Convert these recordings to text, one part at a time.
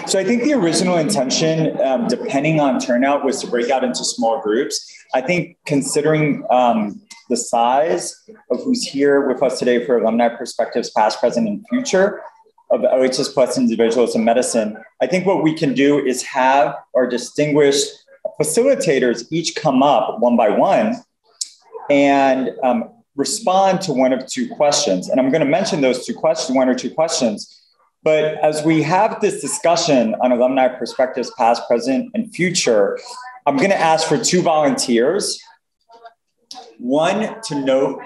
So I think the original intention, depending on turnout, was to break out into small groups. I think considering the size of who's here with us today for Alumni Perspectives, Past, Present, and Future of LHS Plus individuals in medicine, I think what we can do is have our distinguished facilitators each come up one by one and respond to one of two questions. And I'm going to mention those two questions, one or two questions. But as we have this discussion on Alumni Perspectives, Past, Present, and Future, I'm going to ask for two volunteers. One to note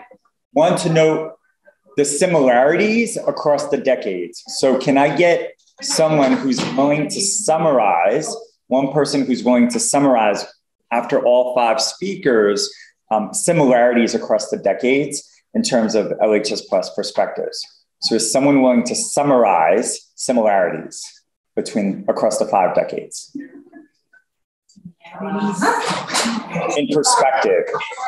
the similarities across the decades. So can I get someone who's willing to summarize, one person who's willing to summarize after all five speakers, similarities across the decades in terms of LHS Plus perspectives? So is someone willing to summarize similarities across the 5 decades? In perspective.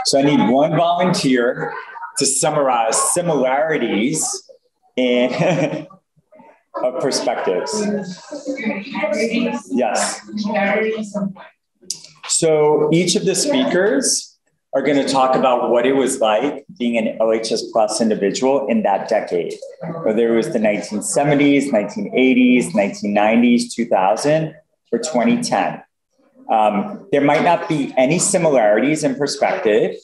So I need one volunteer to summarize similarities in of perspectives. Yes. So each of the speakers are going to talk about what it was like being an LHS Plus individual in that decade, whether it was the 1970s, 1980s, 1990s, 2000, or 2010. There might not be any similarities in perspective,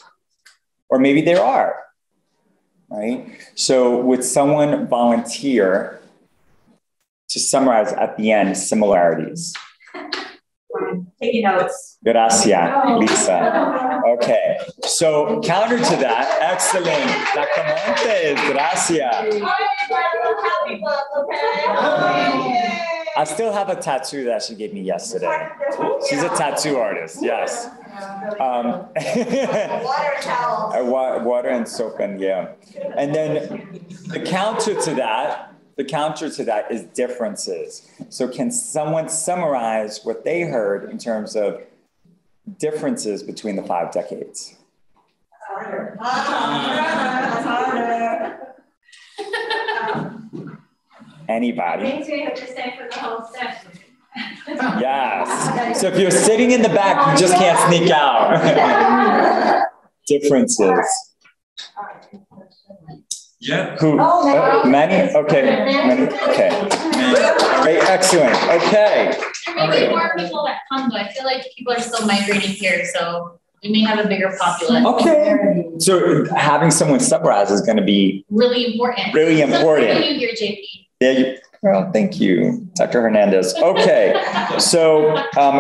or maybe there are, right? So would someone volunteer to summarize at the end similarities? Taking notes. Gracias, Lisa. Okay, so counter to that, excellent. Dr. Montes, gracias. I still have a tattoo that she gave me yesterday. She's a tattoo artist, yes. Water and soap, and yeah. And then the counter to that is differences. So can someone summarize what they heard in terms of differences between the 5 decades? Anybody? Yes. So if you're sitting in the back, you just can't sneak out. Differences. Yeah. Who? Many? Okay. Many. Okay. Great. Excellent. Okay. There may be more people that come, though. I feel like people are still migrating here, so we may have a bigger population. Okay. So having someone summarize is going to be really important. Really important. Thank you here, JP. Yeah. Well, thank you, Dr. Hernandez. Okay. So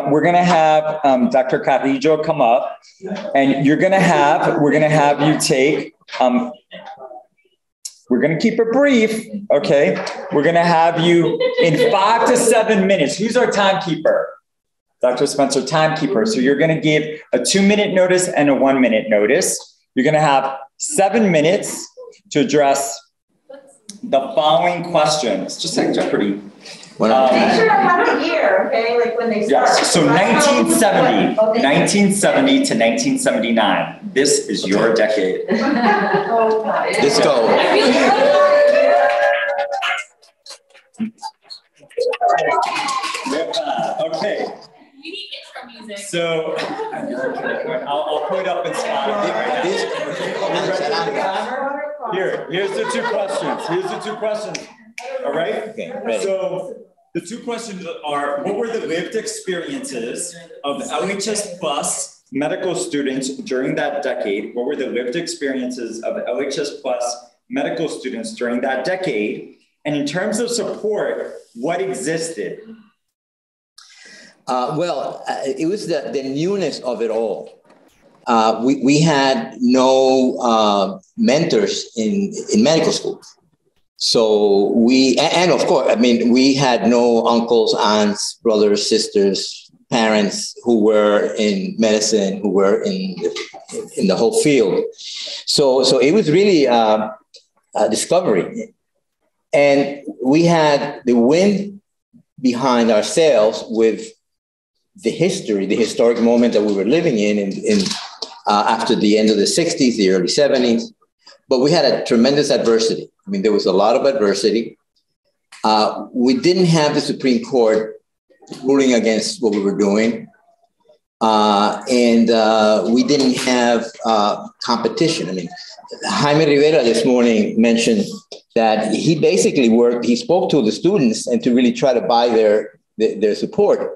we're going to have Dr. Carrillo come up, and we're going to have you take. We're going to keep it brief, okay? We're going to have you in 5 to 7 minutes. Who's our timekeeper? Dr. Spencer, timekeeper. So you're going to give a 2-minute notice and a 1-minute notice. You're going to have 7 minutes to address the following questions. Just like Jeopardy. Make sure I have a year, okay? Like when they start. Yes, so 1970 to 1979. This is your decade. Let's go. Okay. We need intro music. So I'll put it up in Spotify. Here's the 2 questions. All right? Okay, ready. So the 2 questions are, what were the lived experiences of LHS Plus medical students during that decade? What were the lived experiences of LHS Plus medical students during that decade? And in terms of support, what existed? It was the newness of it all. We had no mentors in medical school. So and of course, I mean, we had no uncles, aunts, brothers, sisters, parents who were in medicine, who were in the whole field. So it was really a discovery. And we had the wind behind our sails with the historic moment that we were living in after the end of the 60s, the early 70s. But we had a tremendous adversity. I mean, there was a lot of adversity. We didn't have the Supreme Court ruling against what we were doing. And we didn't have competition. I mean, Jaime Rivera this morning mentioned that he basically he spoke to the students and to really try to buy their support.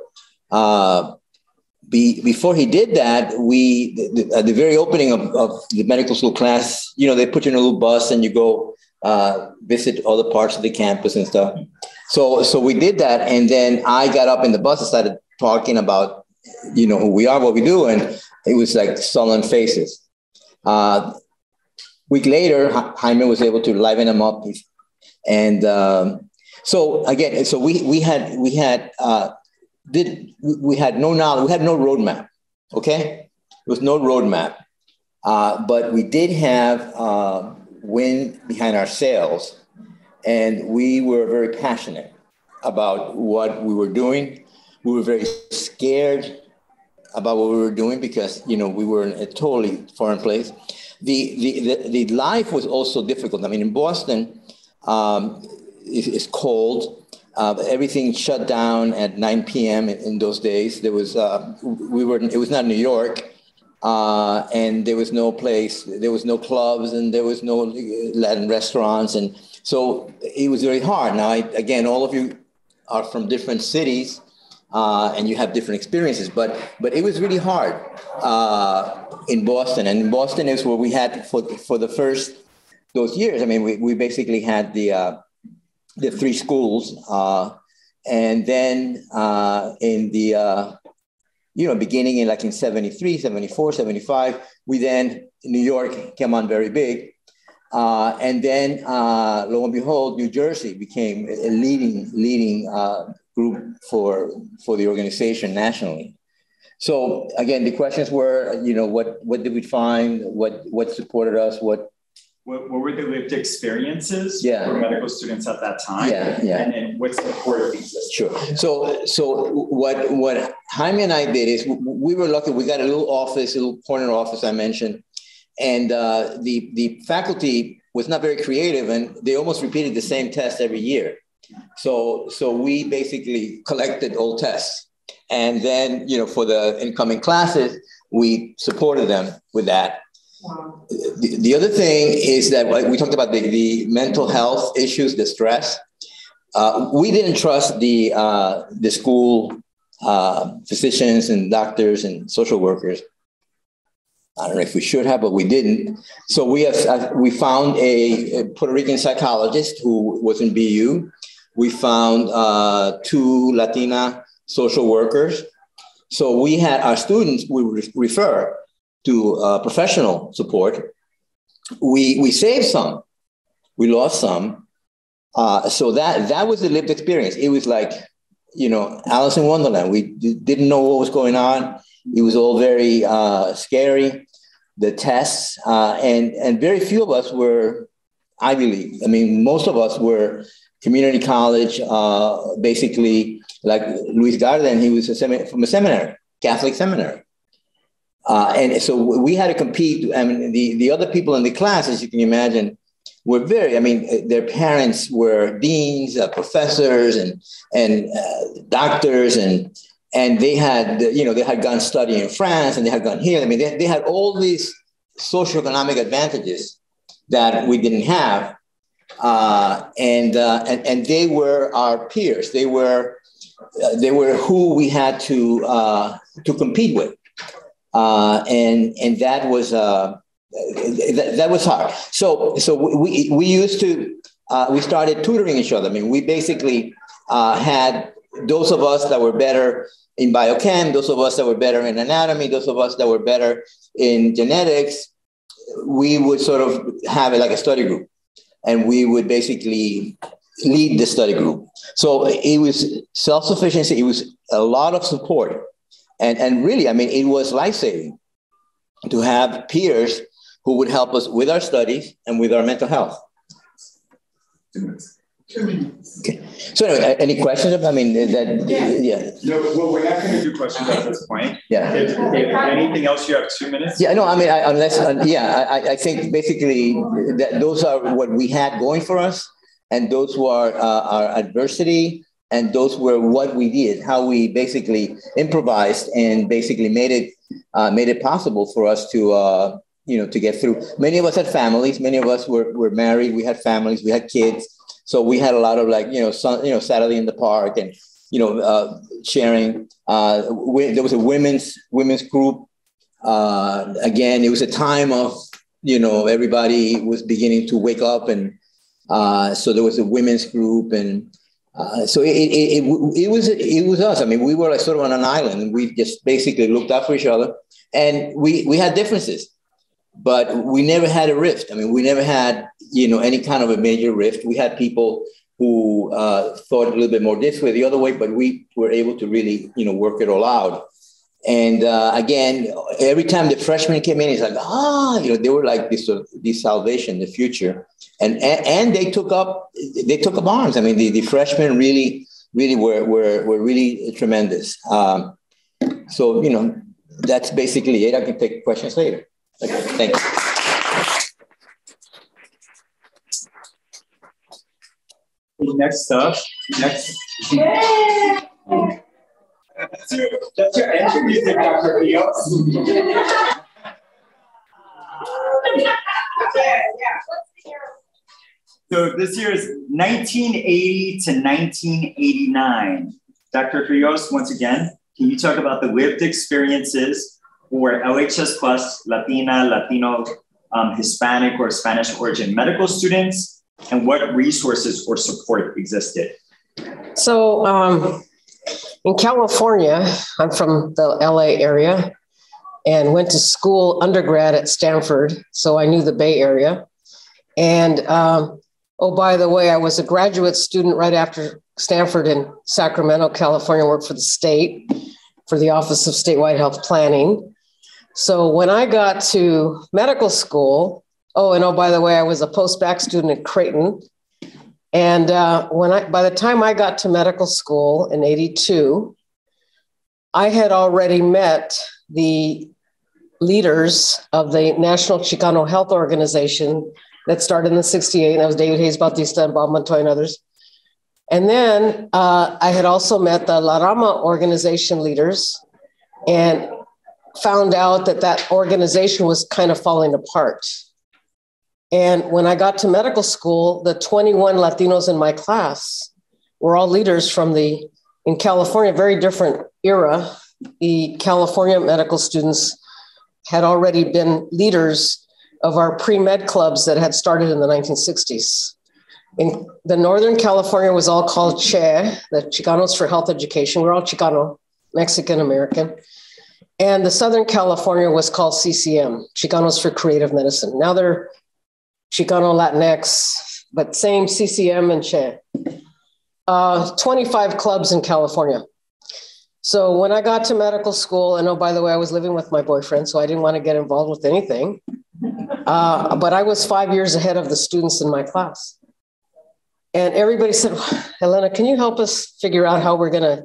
Before he did that, at the very opening of the medical school class, they put you in a little bus and you go visit other parts of the campus and stuff. So we did that. And then I got up in the bus and started talking about, who we are, what we do. And it was like sullen faces. Week later, Jaime was able to liven them up. And so again, so we had no knowledge, we had no roadmap, okay? There was no roadmap, but we did have wind behind our sails, and we were very passionate about what we were doing. We were very scared about what we were doing because, we were in a totally foreign place. The life was also difficult. I mean, in Boston, it's cold. Everything shut down at 9 p.m. in those days. There was, it was not New York, and there was no place, there was no clubs, and there was no Latin restaurants. And so it was very hard. Now, again, all of you are from different cities, and you have different experiences, but it was really hard in Boston. And in Boston is where we had, for the those years, I mean, we basically had the three schools. And then in the, beginning in 73, 74, 75, we then, New York came on very big. And then lo and behold, New Jersey became a leading group for the organization nationally. So again, the questions were, what did we find? What supported us? What were the lived experiences for medical students at that time? Yeah. And then what support existed? Sure. So what Jaime and I did is we were lucky. We got a little corner office I mentioned, and the faculty was not very creative, and they almost repeated the same test every year. So we basically collected old tests, and then for the incoming classes, we supported them with that. Wow. The other thing is that we talked about the mental health issues, the stress. We didn't trust the school physicians and doctors and social workers. I don't know if we should have, but we didn't. So we found a Puerto Rican psychologist who was in BU. We found 2 Latina social workers. So we had our students, we would refer to professional support. We saved some, we lost some. So that was the lived experience. It was like, Alice in Wonderland. We didn't know what was going on. It was all very scary, the tests, and very few of us were Ivy League. I mean, most of us were community college, basically like Luis Garden, he was from a seminary, Catholic seminary. And so we had to compete. I mean, the other people in the class, as you can imagine, were their parents were deans, professors, and doctors, and they had, they had gone study in France, and they had gone here. I mean, they had all these socioeconomic advantages that we didn't have, and they were our peers. They were who we had to compete with. And that was hard. So we used to we started tutoring each other. I mean, we basically had those of us that were better in biochem, those of us that were better in anatomy, those of us that were better in genetics. We would sort of have it like a study group, and we would basically lead the study group. So it was self-sufficiency. It was a lot of support. And really, I mean, it was life-saving to have peers who would help us with our studies and with our mental health. 2 minutes. Okay. So anyway, any questions? No, well, we're not going to do questions at this point. Yeah. If anything else, you have 2 minutes. Yeah, no, I mean, I think basically that those are what we had going for us. and those were our adversity, and those were what we did, how we basically improvised and basically made it possible for us to to get through. Many of us had families. Many of us were married. We had families. We had kids. So we had a lot of Saturday in the park and sharing. There was a women's group. Again, it was a time of everybody was beginning to wake up, and so there was a women's group, and so it was us. I mean, we were like sort of on an island, and we just basically looked out for each other, and we had differences, but we never had a rift. I mean, we never had any kind of a major rift. We had people who thought a little bit more this way, the other way, but we were able to really work it all out. And again, every time the freshmen came in, it's like, they were like this salvation, the future, and they took up arms. I mean, the freshmen really were really tremendous. So that's basically it. I can take questions later. Okay, thank you. Next up, That's your entry music, Dr. Rios. So this year is 1980 to 1989. Dr. Rios, once again, can you talk about the lived experiences for LHS Plus, Latina, Latino, Hispanic or Spanish origin medical students, and what resources or support existed? So in California, I'm from the LA area and went to school undergrad at Stanford. So I knew the Bay Area. And oh, by the way, I was a graduate student right after Stanford in Sacramento, California, worked for the state, for the Office of Statewide Health Planning. So when I got to medical school, by the way, I was a post-bac student at Creighton. And by the time I got to medical school in 82, I had already met the leaders of the National Chicano Health Organization that started in 68. And that was David Hayes Bautista and Bob Montoya and others. And then I had also met the La Rama organization leaders and found out that organization was kind of falling apart. And when I got to medical school, the 21 Latinos in my class were all leaders in California, very different era. The California medical students had already been leaders of our pre-med clubs that had started in the 1960s. In the Northern California was all called CHE, the Chicanos for Health Education. We're all Chicano, Mexican American. And the Southern California was called CCM, Chicanos for Creative Medicine. Now they're Chicano Latinx, but same CCM and CHE. 25 clubs in California. So when I got to medical school, and by the way, I was living with my boyfriend, so I didn't want to get involved with anything. But I was 5 years ahead of the students in my class. And everybody said, Helena, can you help us figure out how we're going to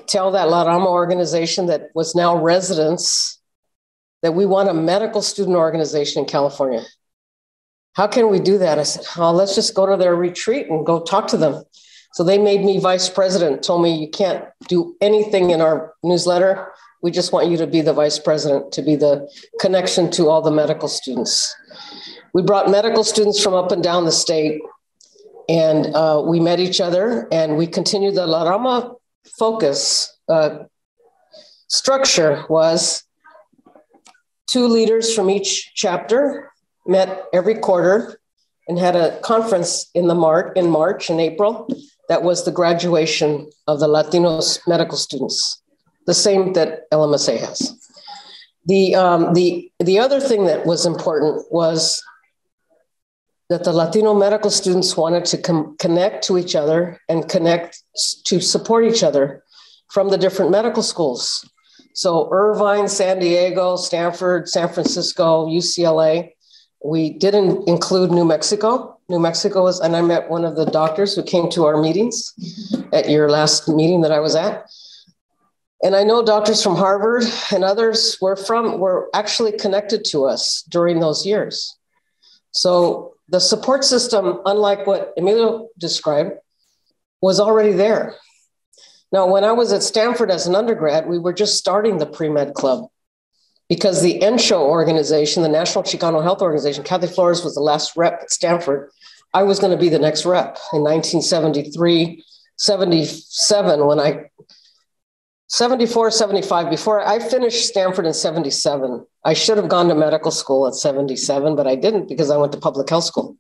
tell that La Rama organization that was now residents that we want a medical student organization in California? How can we do that? I said, let's just go to their retreat and go talk to them. So they made me vice president, told me you can't do anything in our newsletter. We just want you to be the vice president, to be the connection to all the medical students. We brought medical students from up and down the state, and we met each other, and we continued the La Rama focus. Structure was 2 leaders from each chapter met every quarter and had a conference in March and April. That was the graduation of the Latino medical students, the same that LMSA has. The other thing that was important was that the Latino medical students wanted to connect to each other and connect to support each other from the different medical schools. So Irvine, San Diego, Stanford, San Francisco, UCLA. We didn't include New Mexico. New Mexico was, and I met one of the doctors who came to our meetings at your last meeting that I was at. And I know doctors from Harvard and others were actually connected to us during those years. So the support system, unlike what Emilio described, was already there. Now, when I was at Stanford as an undergrad, we were just starting the pre-med club because the NCHO organization, the National Chicano Health Organization, Kathy Flores was the last rep at Stanford. I was going to be the next rep in 1973, 77, when I 74, 75, before I finished Stanford in 77. I should have gone to medical school at 77, but I didn't because I went to public health school.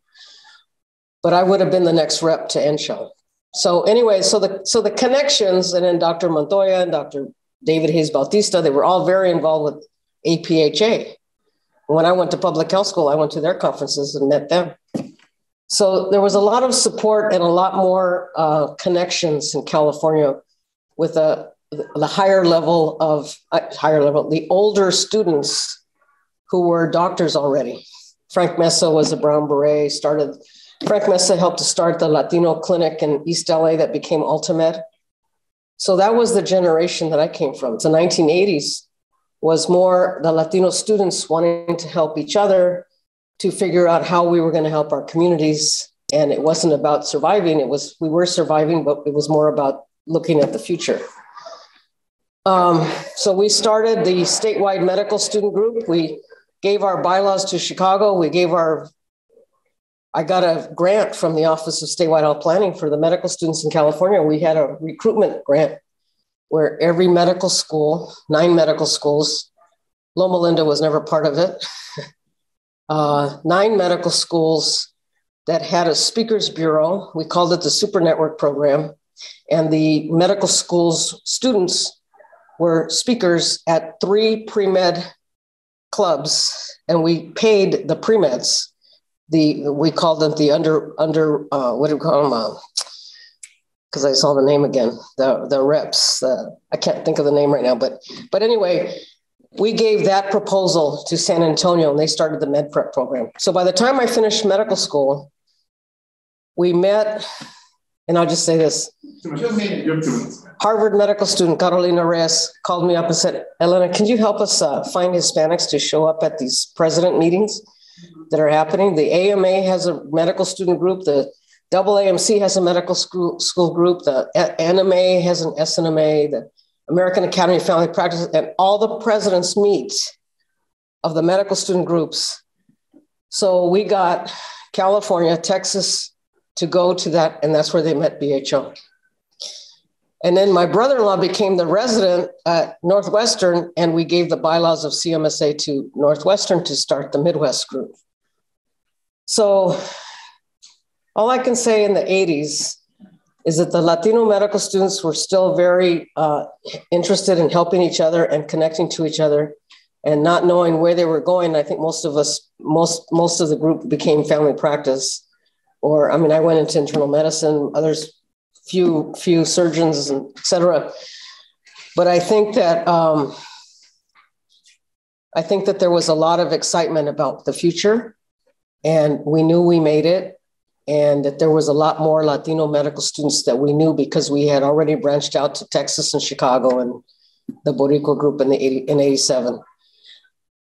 But I would have been the next rep to NCHO. So anyway, so the connections, and then Dr. Montoya and Dr. David Hayes Bautista, they were all very involved with APHA. When I went to public health school, I went to their conferences and met them. So there was a lot of support and a lot more connections in California with the the older students who were doctors already. Frank Messo was a Brown Beret, Frank Messo helped to start the Latino clinic in East LA that became Ultimed. So that was the generation that I came from. The 1980s was more the Latino students wanting to help each other to figure out how we were going to help our communities. And it wasn't about surviving. We were surviving, but it was more about looking at the future. So we started the statewide medical student group. We gave our bylaws to Chicago. I got a grant from the Office of Statewide Health Planning for the medical students in California. We had a recruitment grant where every medical school, 9 medical schools, Loma Linda was never part of it, 9 medical schools that had a speakers bureau. We called it the Super Network Program. And the medical schools students were speakers at 3 pre-med clubs, and we paid the pre-meds. We called them the what do we call them? Because I saw the name again, the reps. I can't think of the name right now, but anyway, we gave that proposal to San Antonio, and they started the med prep program. So by the time I finished medical school, we met, and I'll just say this. Harvard medical student Carolina Reyes called me up and said, Elena, can you help us find Hispanics to show up at these president meetings that are happening? The AMA has a medical student group. The AAMC has a medical school group. The NMA has an SNMA, the American Academy of Family Practice, and all the presidents meet of the medical student groups. So we got California, Texas to go to that, and that's where they met BHO. And then my brother-in-law became the resident at Northwestern, and we gave the bylaws of CMSA to Northwestern to start the Midwest group. So all I can say in the 80s is that the Latino medical students were still very interested in helping each other and connecting to each other and not knowing where they were going. I think most of the group became family practice, or, I mean, I went into internal medicine, others, few surgeons, and et cetera. But I think that there was a lot of excitement about the future, and we knew we made it, and that there was a lot more Latino medical students that we knew because we had already branched out to Texas and Chicago and the Boricua group in 87.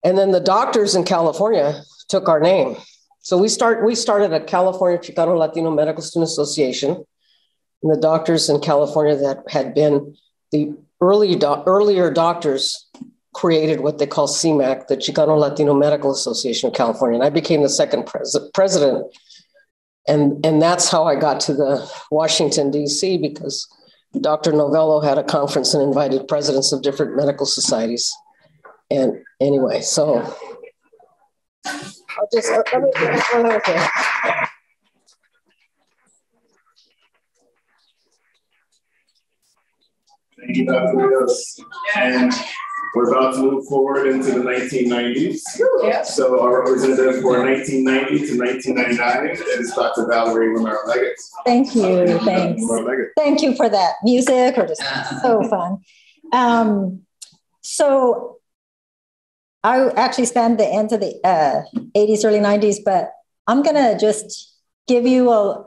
And then the doctors in California took our name. So we started a California Chicano Latino Medical Student Association. And the doctors in California that had been the earlier doctors created what they call CMAC, the Chicano Latino Medical Association of California. And I became the second president. And that's how I got to the Washington, D.C., because Dr. Novello had a conference and invited presidents of different medical societies. And anyway, so I'll just, okay. Thank you, Dr. Rios. And we're about to move forward into the 1990s. Yeah. So our representative for 1990 to 1999 is Dr. Valerie Romero-Leggett. Thank you. Thanks. Thank you for that music. Or just so fun. So I actually spent the end of the 80s, early 90s, but I'm going to just give you a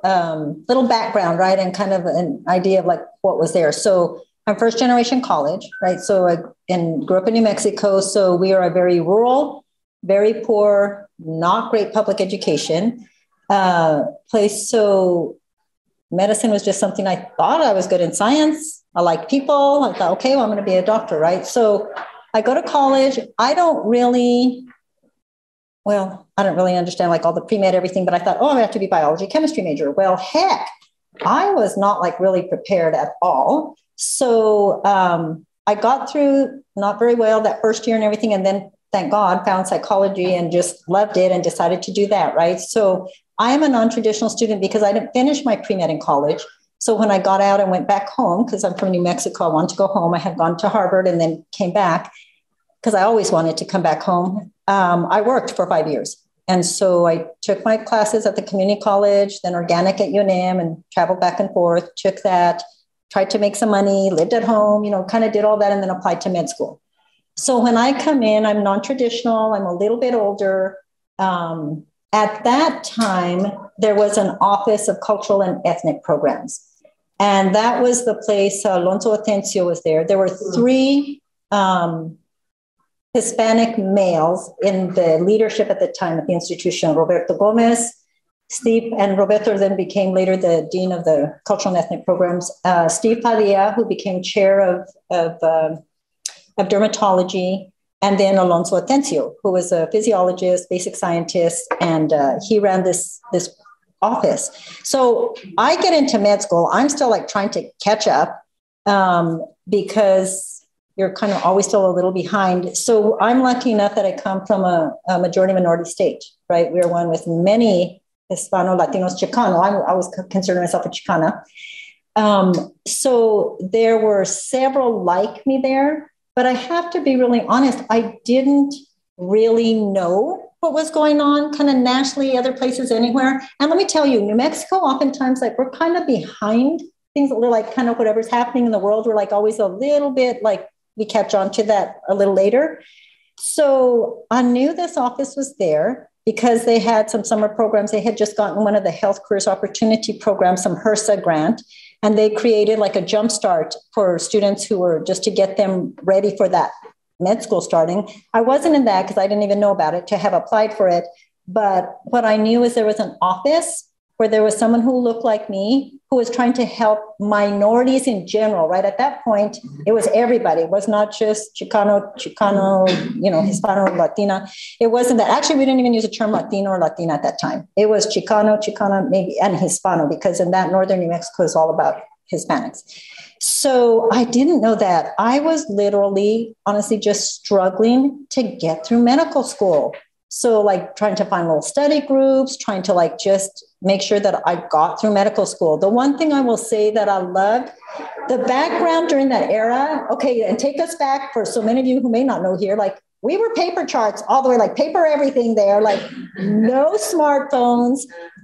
little background, right? And kind of an idea of like what was there. So I'm first generation college, right? So I grew up in New Mexico. So we are a very rural, very poor, not great public education. place. So medicine was just something I thought. I was good in science. I like people. I thought, okay, well, I'm going to be a doctor, right? So I go to college. I don't really understand like all the pre-med everything, but I thought, oh, I have to be biology, chemistry major. Well, heck, I was not like really prepared at all. So I got through not very well that first year and everything. And then thank God found psychology and just loved it and decided to do that, right? So I am a non-traditional student because I didn't finish my pre-med in college. So when I got out and went back home, because I'm from New Mexico, I wanted to go home. I had gone to Harvard and then came back because I always wanted to come back home. I worked for 5 years. And so I took my classes at the community college, then organic at UNM and traveled back and forth, took that, tried to make some money, lived at home, kind of did all that and then applied to med school. So when I come in, I'm non-traditional, I'm a little bit older. At that time, there was an Office of Cultural and Ethnic Programs. And that was the place, Alonso Atencio was there. There were 3 Hispanic males in the leadership at the time at the institution, Roberto Gomez, Steve, and Roberto then became later the dean of the cultural and ethnic programs, Steve Padilla, who became chair of dermatology, and then Alonso Atencio, who was a physiologist, basic scientist, and he ran this office. So I get into med school. I'm still like trying to catch up because you're kind of always still a little behind. So I'm lucky enough that I come from a majority minority state, right? We're one with many Hispano, Latinos, Chicano. I always consider myself a Chicana. So there were several like me there, but I have to be really honest. I didn't really know what was going on kind of nationally, other places, anywhere. And let me tell you, New Mexico, oftentimes, like we're kind of behind things that we're like kind of whatever's happening in the world. We're like always a little bit like, we catch on to that a little later. So I knew this office was there because they had some summer programs. They had just gotten one of the Health Careers Opportunity programs, some HRSA grant, and they created like a jumpstart for students who were just to get them ready for that med school starting. I wasn't in that because I didn't even know about it to have applied for it. But what I knew is there was an office where there was someone who looked like me, who was trying to help minorities in general, right? At that point, it was everybody. It was not just Chicano, Hispano, Latina. It wasn't that. Actually, we didn't even use the term Latino or Latina at that time. It was Chicano, maybe, and Hispano, because in that northern New Mexico is all about Hispanics. So I didn't know that. I was literally, honestly, just struggling to get through medical school. So like trying to find little study groups, trying to like just make sure that I got through medical school. The one thing I will say that I loved, the background during that era, okay, and take us back for so many of you who may not know here, like we were paper charts all the way, like paper everything there, like no smartphones,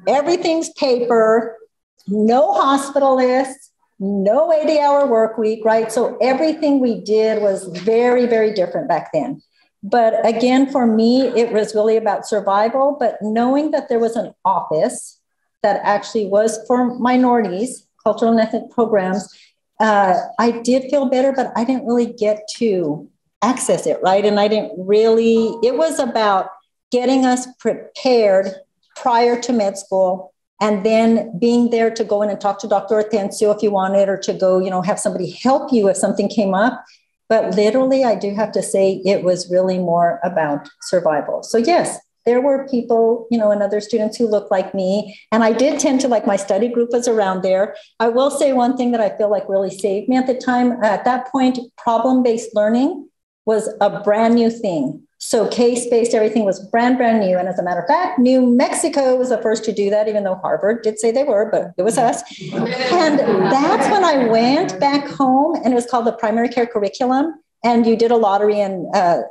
everything's paper, no hospitalists, no 80-hour work week, right? So everything we did was very, very different back then. But again, for me, it was really about survival, but knowing that there was an office that actually was for minorities, cultural and ethnic programs, I did feel better, but I didn't really get to access it, right? And I didn't really, it was about getting us prepared prior to med school and then being there to go in and talk to Dr. Atencio if you wanted, or to go, have somebody help you if something came up. But literally, I do have to say it was really more about survival. So yes, there were people, and other students who looked like me. And I did tend to, like, my study group was around there. I will say one thing that I feel like really saved me at the time. At that point, problem-based learning was a brand new thing. So case-based, everything was brand new. And as a matter of fact, New Mexico was the first to do that, even though Harvard did say they were, but it was us. And that's when I went back home, and it was called the primary care curriculum. And you did a lottery, and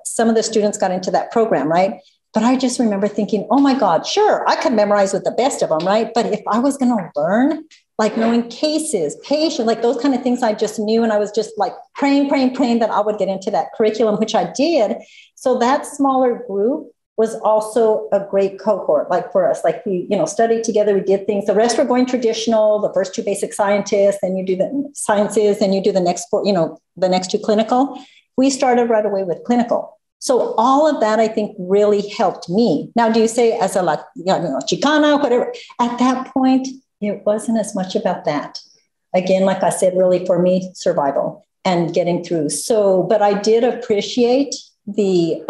some of the students got into that program, right? But I just remember thinking, oh my God, sure, I could memorize with the best of them, right? But if I was going to learn, like knowing cases, patients, like those kind of things I just knew. And I was just like praying that I would get into that curriculum, which I did. So that smaller group was also a great cohort, like for us, like we, studied together, we did things. The rest were going traditional, the first 2 basic scientists, then you do the sciences, then you do the next 4, the next 2 clinical. We started right away with clinical. So all of that, I think, really helped me. Now, do you say as a Chicana, whatever? At that point, it wasn't as much about that. Again, like I said, really for me, survival and getting through. So, but I did appreciate the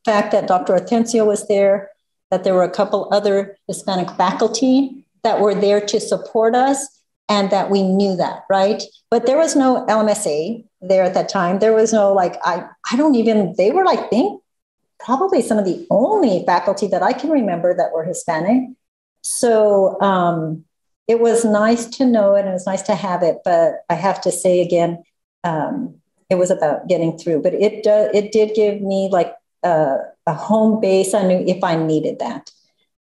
fact that Dr. Atencio was there, that there were a couple other Hispanic faculty that were there to support us, and that we knew that, right? But there was no LMSA there at that time. There was no they were like, probably some of the only faculty that I can remember that were Hispanic. So it was nice to know it, and it was nice to have it, but I have to say again, it was about getting through, but it did give me like a home base. I knew if I needed that.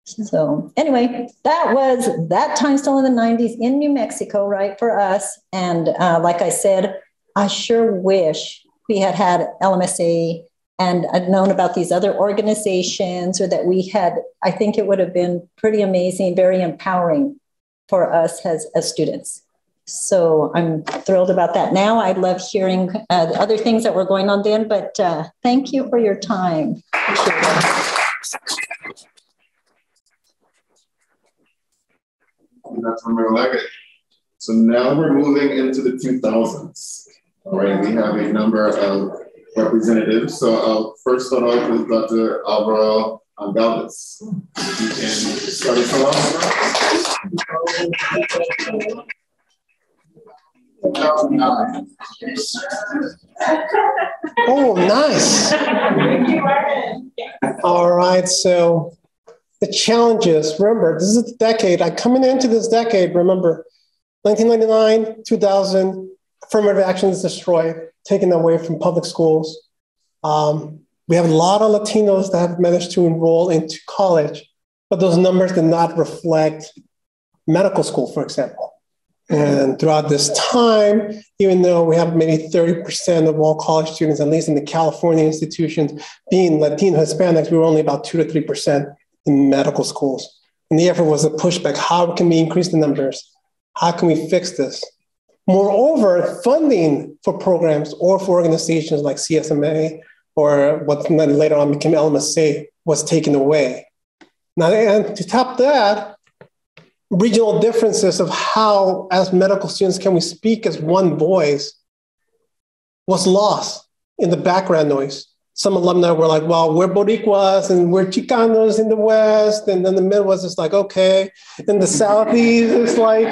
So anyway, that was that time still in the 90s in New Mexico, right, for us. And like I said, I sure wish we had had LMSA and I'd known about these other organizations, or that we had. I think it would have been pretty amazing, very empowering for us as students. So I'm thrilled about that. Now I love hearing the other things that were going on then, but thank you for your time. That's Mayor Leggett. So now we're moving into the 2000s. All right, we have a number of representatives. So I'll first start off with Dr. Alvaro Galvez. You can start us off. Oh, nice. All right, so the challenges, remember, this is the decade. Coming into this decade, remember, 1999, 2000, affirmative action is destroyed, taken away from public schools. We have a lot of Latinos that have managed to enroll into college, but those numbers did not reflect medical school, for example. And throughout this time, even though we have maybe 30% of all college students, at least in the California institutions, being Latino Hispanics, we were only about 2 to 3% in medical schools. And the effort was to push back. How can we increase the numbers? How can we fix this? Moreover, funding for programs or for organizations like CSMA or what later on became LMSA was taken away. Now, and to top that, regional differences of how, as medical students, can we speak as one voice was lost in the background noise. Some alumni were like, well, we're Boricuas and we're Chicanos in the West. And then the Midwest is like, okay. In the Southeast, it's like,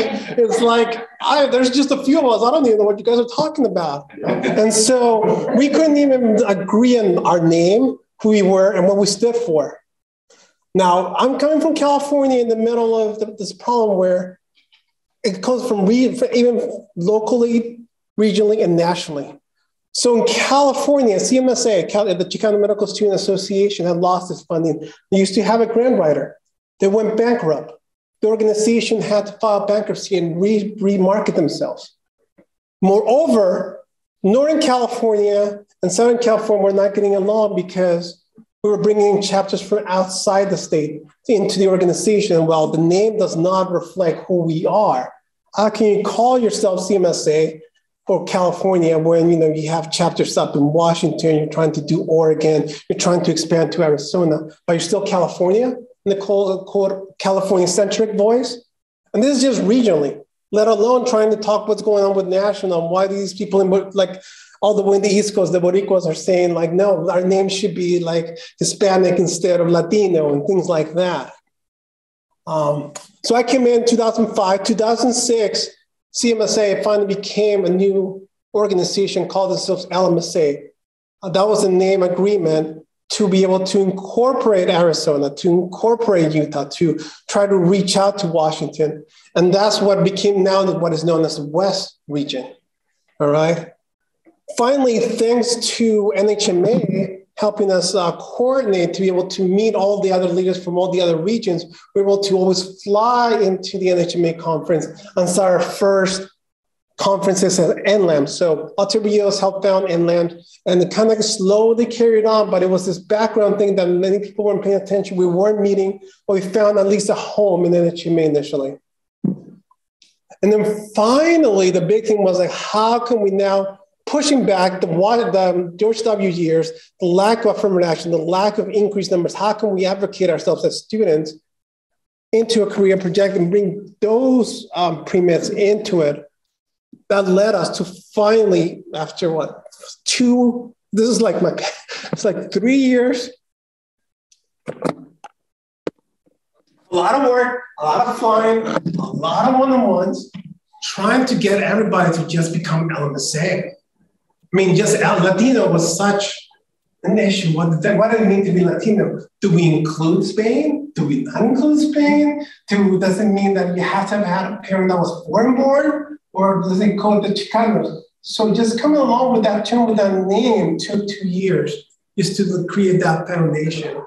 there's just a few of us. I don't even know what you guys are talking about. And so we couldn't even agree on our name, who we were and what we stood for. Now, I'm coming from California in the middle of this problem where it comes from even locally, regionally, and nationally. So in California, CMSA, the Chicano Medical Student Association, had lost its funding. They used to have a grant writer. They went bankrupt. The organization had to file bankruptcy and remarket themselves. Moreover, Northern California and Southern California were not getting along because we were bringing chapters from outside the state into the organization. Well, the name does not reflect who we are. How can you call yourself CMSA or California when you have chapters up in Washington, you're trying to do Oregon, you're trying to expand to Arizona, but you're still California in the quote California-centric voice? And this is just regionally, let alone trying to talk what's going on with national and why these people all the way in the East Coast, the Boricuas are saying like, no, our name should be like Hispanic instead of Latino and things like that. So I came in 2005, 2006, CMSA finally became a new organization called themselves LMSA. That was a name agreement to be able to incorporate Arizona, to incorporate Utah, to try to reach out to Washington. And that's what became now what is known as the West region, all right? Finally, thanks to NHMA helping us coordinate to be able to meet all the other leaders from all the other regions, we were able to always fly into the NHMA conference and start our first conferences at NLAM. So Alter Rios helped found NLAM, and it kind of slowly carried on, but it was this background thing that many people weren't paying attention. We weren't meeting, but we found at least a home in NHMA initially. And then finally, the big thing was like, how can we now pushing back the George W. years, the lack of affirmative action, the lack of increased numbers. How can we advocate ourselves as students into a career project and bring those pre-meds into it? That led us to finally, after what, it's like 3 years. A lot of work, a lot of flying, a lot of one-on-ones, trying to get everybody to just become LMSA. I mean, just Latino was such an issue. What did it mean to be Latino? Do we include Spain? Do we not include Spain? Does it mean that you have to have had a parent that was foreign-born? Or does it call the Chicanos? So just coming along with that term, with that name, took 2 years just to create that foundation.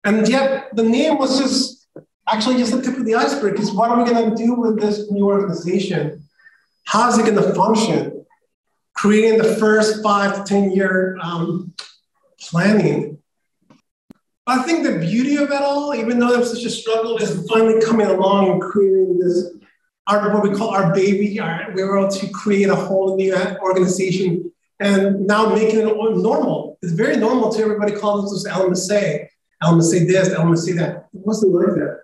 And yet the name was just actually just the tip of the iceberg, because what are we going to do with this new organization? How is it going to function? Creating the first 5 to 10 year planning. I think the beauty of it all, even though there was such a struggle, is finally coming along and creating this, what we call our baby. We were able to create a whole new organization and now making it normal. It's very normal to everybody calls us LMSA. LMSA this, LMSA that. It wasn't like that.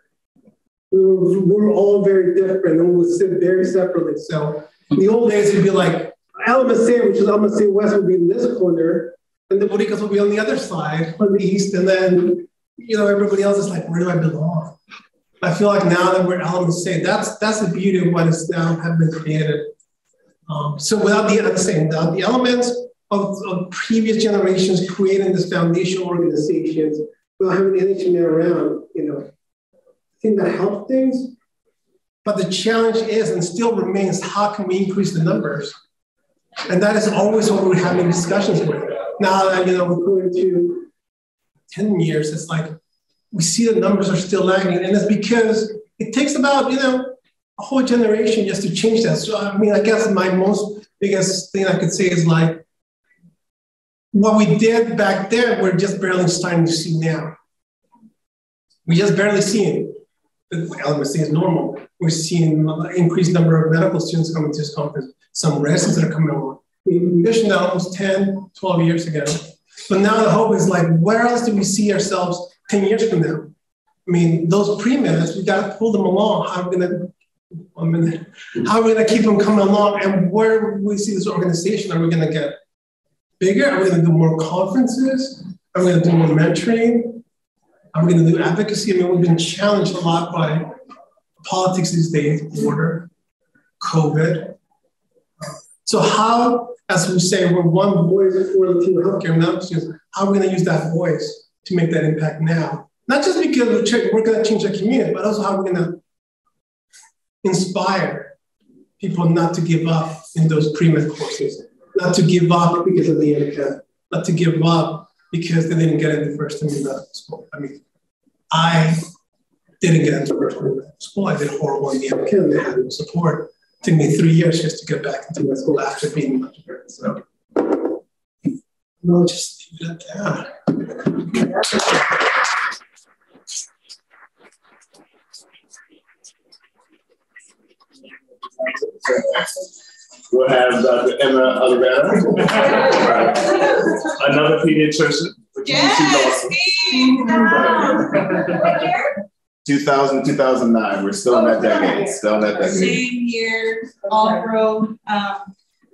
We were all very different and we would sit very separately. So in the old days, it'd be like LMSA, which is LMSA West, would be in this corner, and the Boricuas would be on the other side, on the east, and then everybody else is like, where do I belong? I feel like now that we're LMSA, that's the beauty of what is now have been created. So without the elements of previous generations creating this foundational organizations, without having anything around, I think that helped things. But the challenge is, and still remains, how can we increase the numbers? And that is always what we're having discussions with. Now that, we're going to 10 years, it's like, we see the numbers are still lagging. And it's because it takes about, a whole generation just to change that. So, I guess my most biggest thing I could say is like, what we did back then, we're just barely starting to see now. We just barely see it. LMSA is normal. We're seeing an increased number of medical students coming to this conference, some residents that are coming along. We envisioned that almost 10, 12 years ago. But now the hope is like, where else do we see ourselves 10 years from now? Those pre-meds, we got to pull them along. How are we going to keep them coming along? And where we see this organization, are we going to get bigger? Are we going to do more conferences? Are we going to do more mentoring? Are we going to do advocacy? We've been challenged a lot by politics these days, border, COVID. So how, as we say, we're one voice for Latino healthcare now, how are we going to use that voice to make that impact now? Not just because we're going to change our community, but also how we're going to inspire people not to give up in those pre-med courses, not to give up because of the MCAT, not to give up because they didn't get into first time in medical school. I didn't get into first time in medical school. I did horrible in the MCAT and they had no support. It took me 3 years just to get back into med school after being much better. So, just leave it at that. We'll have Dr. Emma Olivera, another pediatrician. Yes, 2000, 2009. We're still in that decade. Same year, all pro.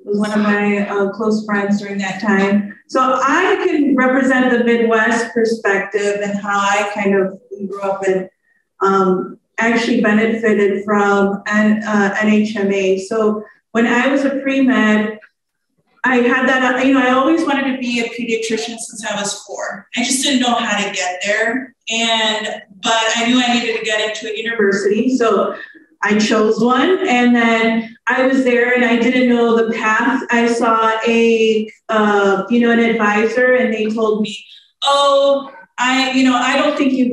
Was one of my close friends during that time. So I can represent the Midwest perspective and how I kind of grew up and actually benefited from NHMA. So when I was a pre-med, I had that, I always wanted to be a pediatrician since I was 4. I just didn't know how to get there. But I knew I needed to get into a university. So I chose one and then I was there and I didn't know the path. I saw an advisor and they told me, I don't think you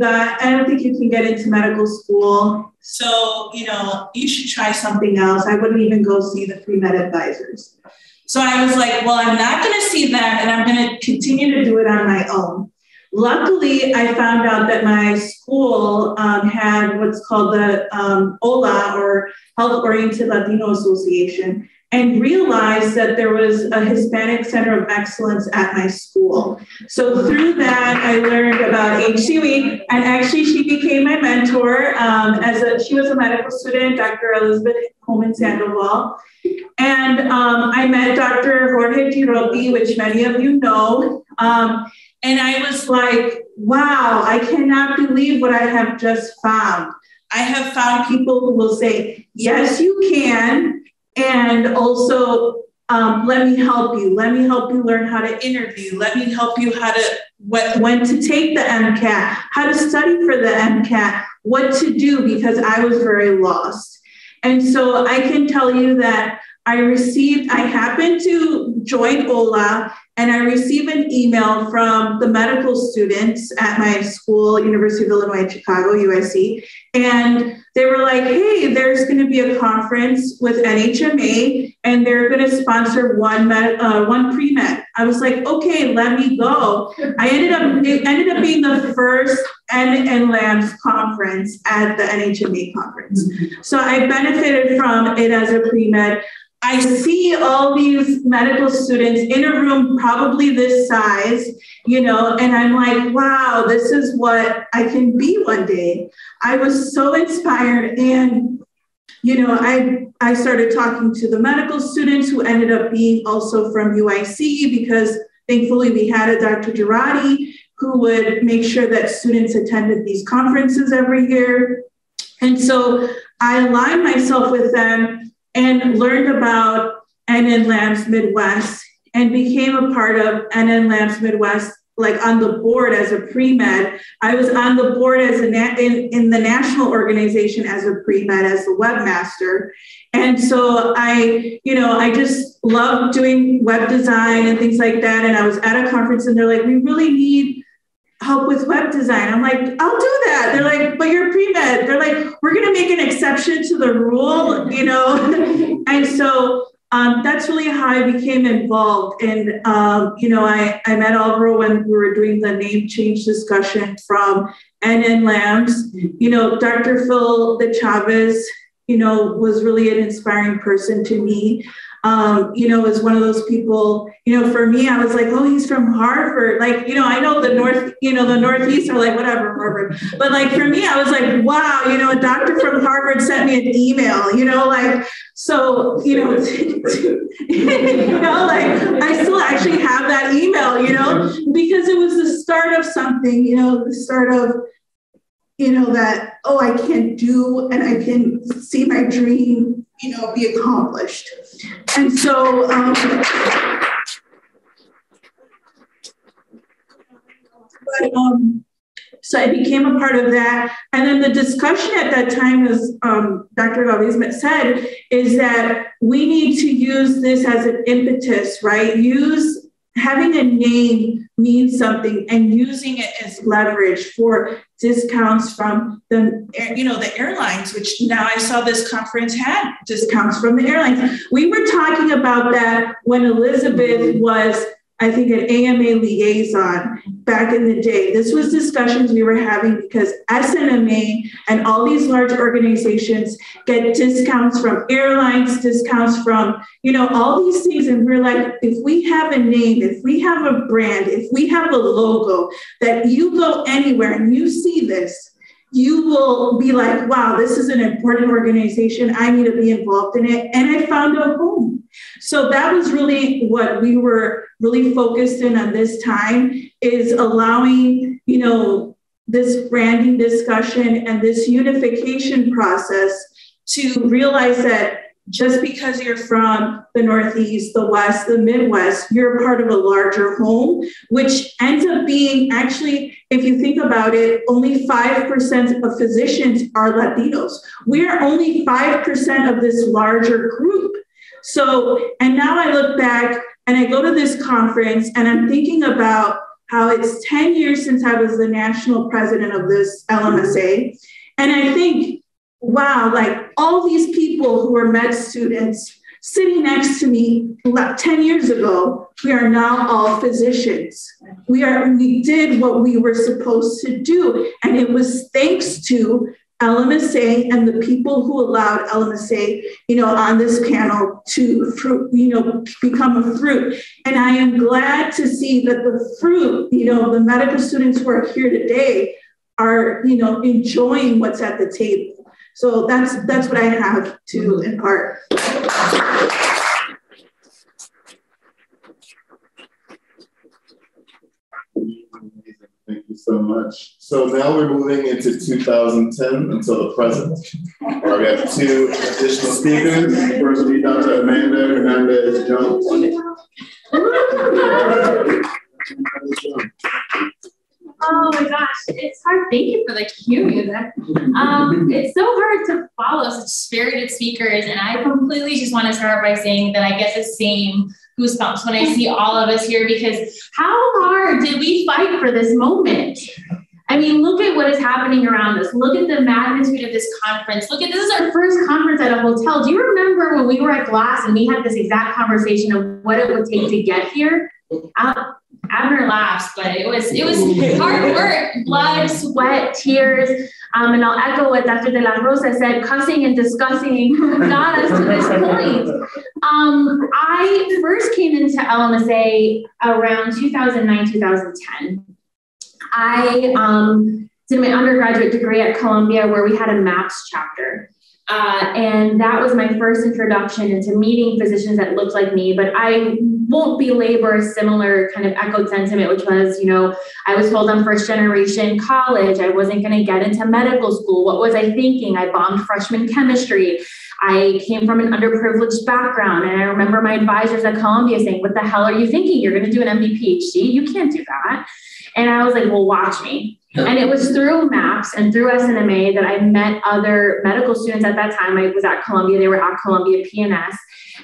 can get into medical school. So, you should try something else. I wouldn't even go see the pre-med advisors. So I was like, well, I'm not going to see that and I'm going to continue to do it on my own. Luckily, I found out that my school had what's called the OLA, or Health Oriented Latino Association. and realized that there was a Hispanic Center of Excellence at my school. So through that, I learned about HC Week, and actually she became my mentor. She was a medical student, Dr. Elizabeth Coleman Sandoval. And I met Dr. Jorge Girotti, which many of you know. And I was like, wow, I cannot believe what I have just found. I have found people who will say, yes, you can. And also, let me help you. Let me help you learn how to interview. Let me help you when to take the MCAT, how to study for the MCAT, what to do, because I was very lost. And so I can tell you that I happened to join OLA, and I received an email from the medical students at my school, University of Illinois Chicago, USC. And they were like, hey, there's going to be a conference with NHMA, and they're going to sponsor one pre-med. I was like, okay, let me go. It ended up being the first NLAMS conference at the NHMA conference. So I benefited from it as a pre-med. I see all these medical students in a room probably this size, and I'm like, wow, this is what I can be one day. I was so inspired. And, I started talking to the medical students who ended up being also from UIC, because thankfully we had a Dr. Girotti who would make sure that students attended these conferences every year. And so I aligned myself with them and learned about NLAMS Midwest and became a part of NLAMS Midwest, like on the board as a pre-med. I was on the board as in the national organization as a pre-med, as the webmaster. And so I just loved doing web design and things like that. And I was at a conference and they're like, we really need help with web design. I'm like, I'll do that. They're like, but you're pre-med. They're like, we're going to make an exception to the rule, And so that's really how I became involved. And, I met Alvaro when we were doing the name change discussion from NLAMS. Dr. Phil de Chavez, was really an inspiring person to me. Is one of those people, for me, I was like, oh, he's from Harvard. Like, I know the Northeast are like, whatever, Harvard. But like, for me, I was like, wow, a doctor from Harvard sent me an email, so, I still actually have that email, because it was the start of something, the start of, that, oh, I can do, and I can see my dream, be accomplished. And so, so I became a part of that. And then the discussion at that time, as Dr. Galvez said, is that we need to use this as an impetus, right? Having a name means something, and using it as leverage for discounts from the airlines, which now I saw this conference had discounts from the airlines. We were talking about that when Elizabeth was, I think, an AMA liaison back in the day. This was discussions we were having because SNMA and all these large organizations get discounts from airlines, discounts from, all these things. And we're like, if we have a name, if we have a brand, if we have a logo that you go anywhere and you see this, you will be like, wow, this is an important organization. I need to be involved in it. And I found a home. So that was really what we were really focused in on this time, is allowing, this branding discussion and this unification process to realize that just because you're from the Northeast, the West, the Midwest, you're part of a larger home, which ends up being actually, if you think about it, only 5% of physicians are Latinos. We are only 5% of this larger group. So, and now I look back and I go to this conference and I'm thinking about how it's 10 years since I was the national president of this LMSA. And I think, wow, like all these people who were med students sitting next to me 10 years ago, we are now all physicians. We did what we were supposed to do. And it was thanks to LMSA and the people who allowed LMSA, on this panel to, become a fruit. And I am glad to see that the fruit, the medical students who are here today are, enjoying what's at the table. So that's what I have to impart. Thank you so much. So now we're moving into 2010 until the present, where we have two additional speakers. First will be Dr. Amanda Hernandez Jones. Oh my gosh, it's hard. Thank you for the cue music. It's so hard to follow such spirited speakers, and I completely just want to start by saying that I get the same goosebumps when I see all of us here, because how hard did we fight for this moment? I mean, look at what is happening around us. Look at the magnitude of this conference. Look at, this is our first conference at a hotel. Do you remember when we were at Glass and we had this exact conversation of what it would take to get here? Abner laughs, but it was hard work, blood, sweat, tears. And I'll echo what Dr. De La Rosa said, cussing and discussing got us to this point. I first came into LMSA around 2009, 2010. I did my undergraduate degree at Columbia, where we had a MAPS chapter. And that was my first introduction into meeting physicians that looked like me, but I won't belabor a similar kind of echoed sentiment, which was, I was told I'm first generation college. I wasn't going to get into medical school. What was I thinking? I bombed freshman chemistry. I came from an underprivileged background. And I remember my advisors at Columbia saying, what the hell are you thinking? You're going to do an MD PhD? You can't do that. And I was like, well, watch me. And it was through MAPS and through SNMA that I met other medical students at that time. I was at Columbia, they were at Columbia PNS.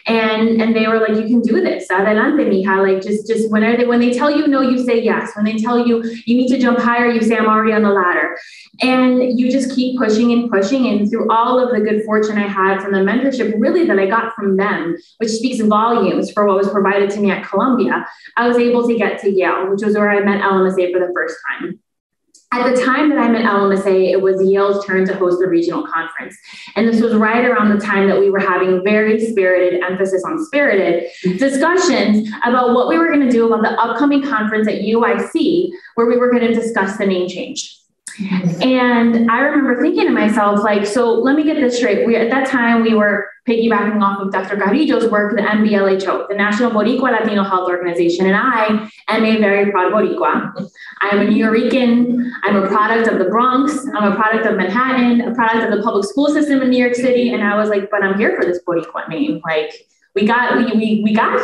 And they were like, you can do this. Adelante, mija. Like, just when they tell you no, you say yes. When they tell you you need to jump higher, you say I'm already on the ladder. And you just keep pushing and pushing. And through all of the good fortune I had from the mentorship, really that I got from them, which speaks volumes for what was provided to me at Columbia, I was able to get to Yale, which was where I met LMSA for the first time. At the time that I met LMSA, it was Yale's turn to host the regional conference. And this was right around the time that we were having very spirited, emphasis on spirited, discussions about what we were going to do about the upcoming conference at UIC, where we were going to discuss the name change. And I remember thinking to myself, like, so let me get this straight. At that time, we were piggybacking off of Dr. Carrillo's work, the NBLHO, the National Boricua Latino Health Organization. And I am a very proud Boricua. I'm a Nuyorican. I'm a product of the Bronx. I'm a product of Manhattan, a product of the public school system in New York City. And I was like, but I'm here for this Boricua name. Like, we got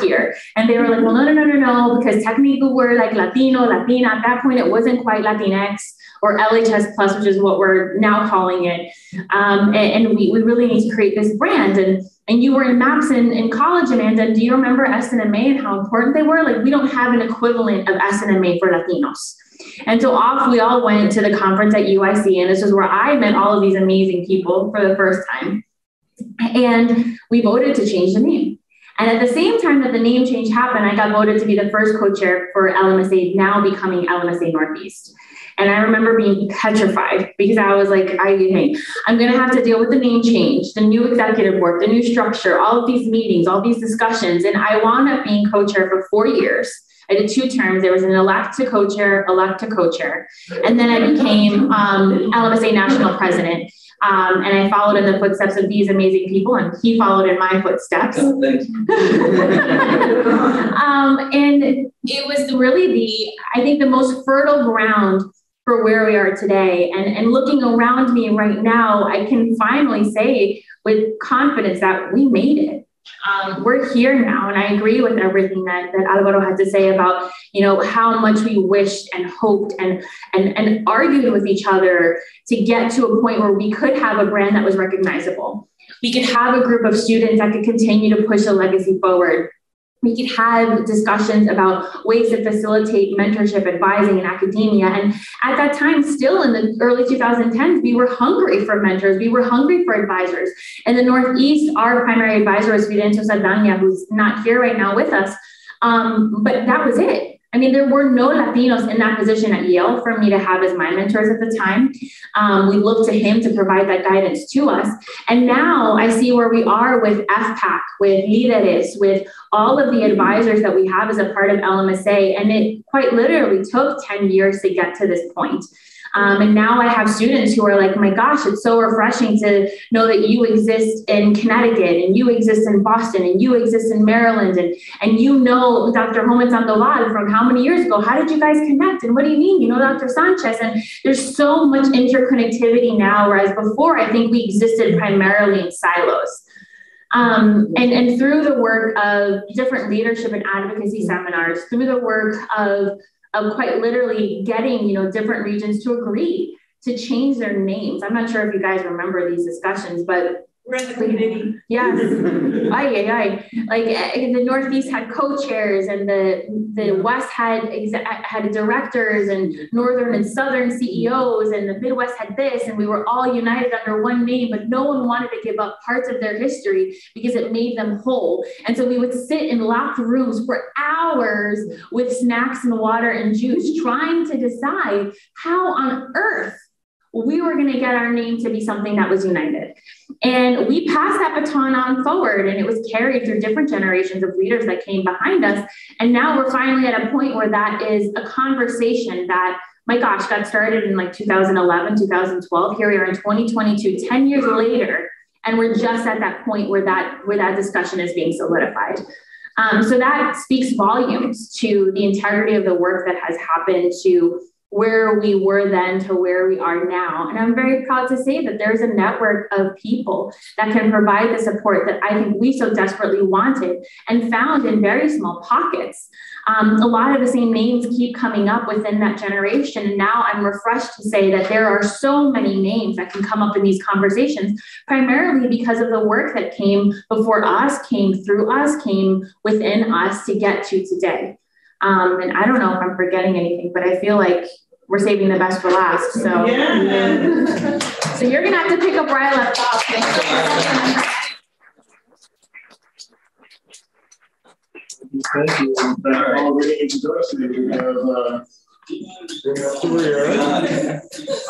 here. And they were like, well, no, because technically we're like Latino, Latina. At that point, it wasn't quite Latinx or LHS plus, which is what we're now calling it. And we really need to create this brand. And you were in MAPS in college, Amanda. Do you remember SNMA and how important they were? Like, we don't have an equivalent of SNMA for Latinos. And so off we all went to the conference at UIC. And this was where I met all of these amazing people for the first time. And we voted to change the name. And at the same time that the name change happened, I got voted to be the first co-chair for LMSA, now becoming LMSA Northeast. And I remember being petrified because I was like, I'm going to have to deal with the name change, the new executive work, the new structure, all of these meetings, all these discussions. And I wound up being co-chair for 4 years. I did 2 terms. There was an elect to co-chair. And then I became LMSA national president. And I followed in the footsteps of these amazing people, and he followed in my footsteps. Oh, thank you. And it was really I think the most fertile ground for where we are today. And looking around me right now, I can finally say with confidence that we made it. We're here now, and I agree with everything that Alvaro had to say about, how much we wished and hoped and argued with each other to get to a point where we could have a brand that was recognizable. We could have a group of students that could continue to push the legacy forward. We could have discussions about ways to facilitate mentorship, advising, and academia. And at that time, still in the early 2010s, we were hungry for mentors. We were hungry for advisors. In the Northeast, our primary advisor was Fidencio Saldana, who's not here right now with us. But that was it. I mean, there were no Latinos in that position at Yale for me to have as my mentors at the time. We looked to him to provide that guidance to us. And now I see where we are with FPAC, with Líderes, with all of the advisors that we have as a part of LMSA. And it quite literally took 10 years to get to this point. And now I have students who are like, my gosh, it's so refreshing to know that you exist in Connecticut and you exist in Boston and you exist in Maryland. And you know Dr. Homan Sandoval from how many years ago? How did you guys connect? And what do you mean? You know Dr. Sanchez? And there's so much interconnectivity now, whereas before I think we existed primarily in silos. And through the work of different leadership and advocacy seminars, through the work of quite literally getting, different regions to agree to change their names. I'm not sure if you guys remember these discussions, but we're in the community. Yes. Like the Northeast had co-chairs and the West had directors and Northern and Southern CEOs, and the Midwest had this, and we were all united under one name, but no one wanted to give up parts of their history because it made them whole. And so we would sit in locked rooms for hours with snacks and water and juice, trying to decide how on earth we were going to get our name to be something that was united. And we passed that baton on forward, and it was carried through different generations of leaders that came behind us. And now we're finally at a point where that is a conversation that, my gosh, got started in like 2011, 2012. Here we are in 2022, 10 years later, and we're just at that point where that discussion is being solidified. So that speaks volumes to the integrity of the work that has happened, to where we were then to where we are now. And I'm very proud to say that there's a network of people that can provide the support that I think we so desperately wanted and found in very small pockets. A lot of the same names keep coming up within that generation. And now I'm refreshed to say that there are so many names that can come up in these conversations, primarily because of the work that came before us, came through us, came within us to get to today. And I don't know if I'm forgetting anything, but I feel like we're saving the best for last. So, yeah. So you're gonna have to pick up where I left off. Thank you. That already introduction. We have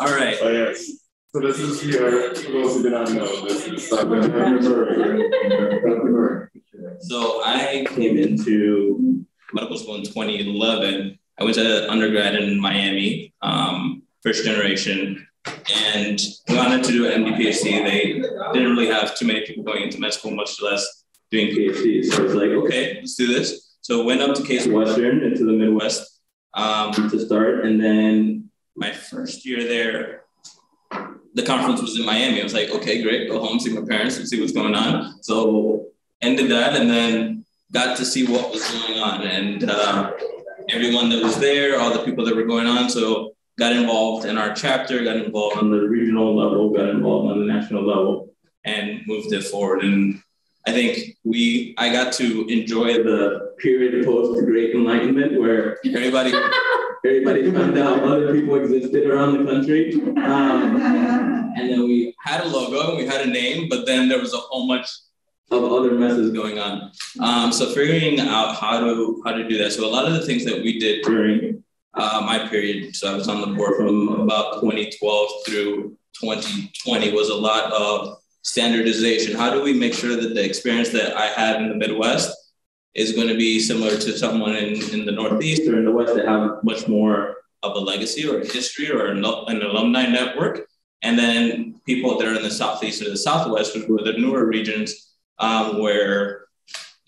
all right. Oh yes. So this is here. For those who did not know, this is Dr. So I came into medical school in 2011. I went to undergrad in Miami, first generation, and we wanted to do an MD PhD. They didn't really have too many people going into med school, much less doing PhDs. So I was like, okay, let's do this. So went up to Case Western into the Midwest to start. And then my first year there, the conference was in Miami. I was like, okay, great, go home, see my parents and see what's going on. So ended that and then got to see what was going on. And everyone that was there, all the people that were going on. So got involved in our chapter, got involved on the regional level, got involved on the national level, and moved it forward. And I think I got to enjoy the period post Great Enlightenment where everybody found out other people existed around the country. And then we had a logo, and we had a name, but then there was a whole bunch of other messes going on. So figuring out how to do that. So a lot of the things that we did during my period, so I was on the board from about 2012 through 2020, was a lot of standardization. How do we make sure that the experience that I had in the Midwest is going to be similar to someone in the Northeast or in the West that have much more of a legacy or a history or an alumni network? And then people that are in the Southeast or the Southwest, which were the newer regions, where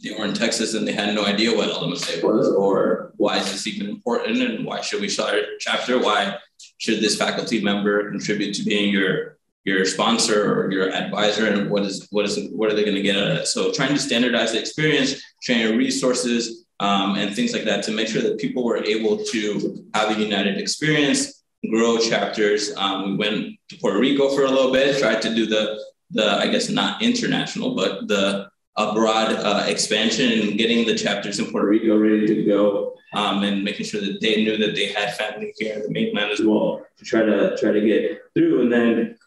they were in Texas and they had no idea what LMSA was, or why is this even important, and why should we start a chapter? Why should this faculty member contribute to being your sponsor or your advisor, and what are they going to get out of it? So trying to standardize the experience, sharing resources, and things like that to make sure that people were able to have a united experience, grow chapters. We went to Puerto Rico for a little bit, tried to do the I guess not international, but the abroad expansion, and getting the chapters in Puerto Rico ready to go, and making sure that they knew that they had family here in the mainland as well to try to get through. And then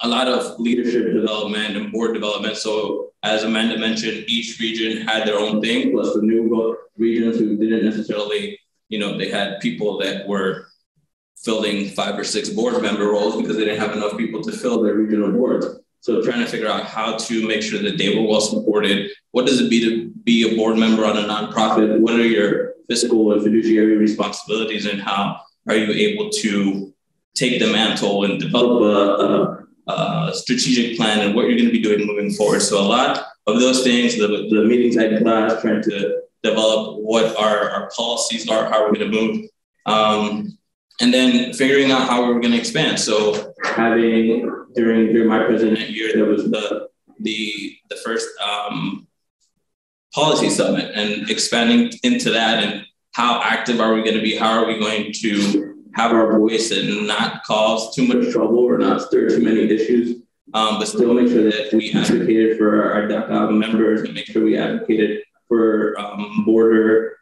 a lot of leadership development and board development. So as Amanda mentioned, each region had their own thing, plus the new regions who didn't necessarily they had people that were filling 5 or 6 board member roles because they didn't have enough people to fill their regional boards. So trying to figure out how to make sure that they were well supported. What does it be to be a board member on a nonprofit? What are your fiscal and fiduciary responsibilities, and how are you able to take the mantle and develop a strategic plan and what you're going to be doing moving forward? So a lot of those things, the meetings I had in class, trying to develop what our policies are, how we're going to move, and then figuring out how we're going to expand. So having during my president year, there was the first policy summit, and expanding into that, and how active are we going to be? How are we going to have our voice and not cause too much trouble or not stir too many issues, but still make sure that we advocated for our DACA members and make sure we advocated for border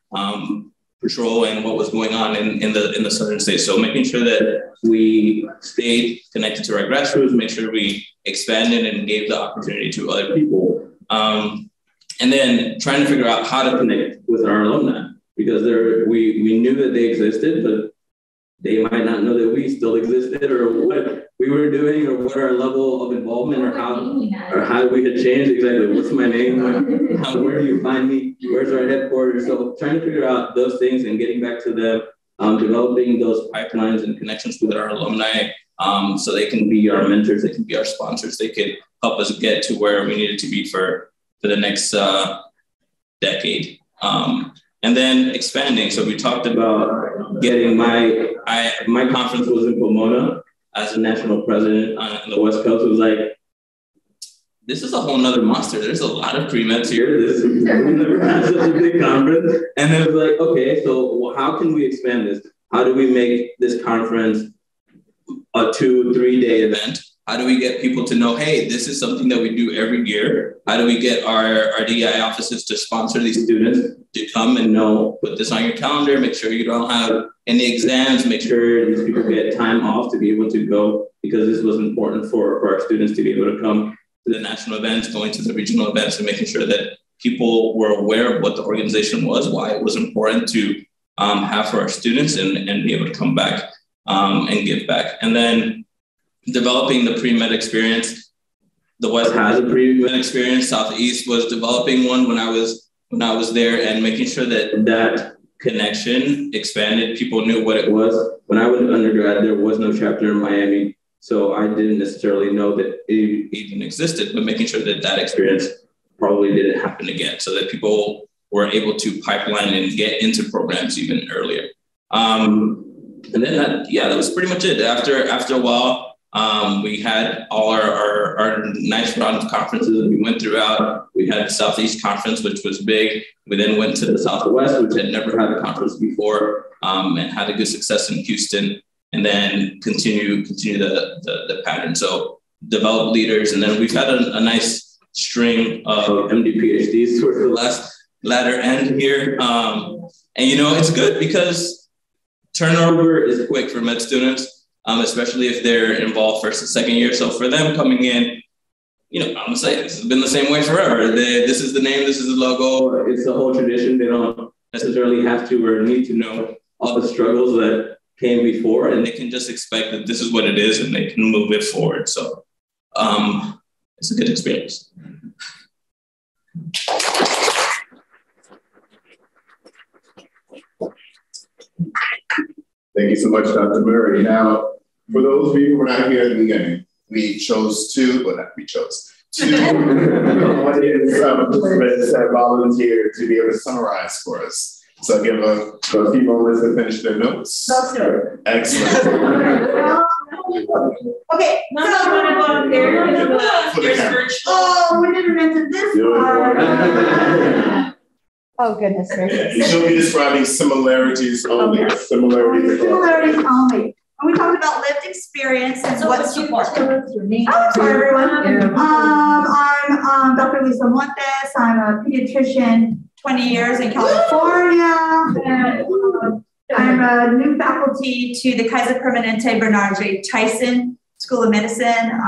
patrol and what was going on in the southern states. So making sure that we stayed connected to our grassroots, make sure we expanded and gave the opportunity to other people. And then trying to figure out how to connect with our alumni, because we knew that they existed, but they might not know that we still existed, or what we were doing, or what our level of involvement, or how we had changed. Exactly. What's my name? Where do you find me? Where's our headquarters? So trying to figure out those things and getting back to them, developing those pipelines and connections with our alumni, so they can be our mentors, they can be our sponsors, they could help us get to where we needed to be for the next decade. And then expanding. So we talked about getting my conference was in Pomona as a national president on the West Coast. It was like, this is a whole nother monster. There's a lot of pre-meds here. We've never had such a big conference. And then it was like, okay, so how can we expand this? How do we make this conference a 2-3 day event? How do we get people to know, hey, this is something that we do every year? How do we get our DEI offices to sponsor these students to come and know, put this on your calendar, make sure you don't have any exams, make sure these people get time off to be able to go, because this was important for our students to be able to come to the national events, going to the regional events, and making sure that people were aware of what the organization was, why it was important to have for our students, and be able to come back and give back. And then developing the pre-med experience. The West has a pre-med experience. Southeast was developing one when I was there, and making sure that connection expanded. People knew what it was. When I went to undergrad, there was no chapter in Miami, so I didn't necessarily know that it even existed, but making sure that experience probably didn't happen again, so that people were able to pipeline and get into programs even earlier. And then that was pretty much it. After a while, we had all our nice round of conferences we went throughout. We had the Southeast Conference, which was big. We then went to the Southwest, which had never had a conference before, and had a good success in Houston, and then continue the pattern. So develop leaders, and then we've had a nice string of MD PhDs towards the latter end here. And it's good because turnover is quick for med students, especially if they're involved first and second year. So for them coming in, I'm gonna say this has been the same way forever. This is the name, this is the logo, it's the whole tradition. They don't necessarily have to or need to know all the struggles that came before, and they can just expect that this is what it is and they can move it forward. So it's a good experience. Thank you so much, Dr. Murray. Now, for those of you who were not here at the beginning, we chose two participants that volunteered to be able to summarize for us. So give a few moments to finish their notes. Excellent. Okay. Oh, we didn't mention this part. Oh, goodness gracious. She'll be describing similarities only. Okay. Similarities only. And we talked about lived experience and so what's support. Oh, sorry, everyone. I'm Dr. Lisa Montes. I'm a pediatrician, 20 years in California. And I'm a new faculty to the Kaiser Permanente Bernard J. Tyson School of Medicine,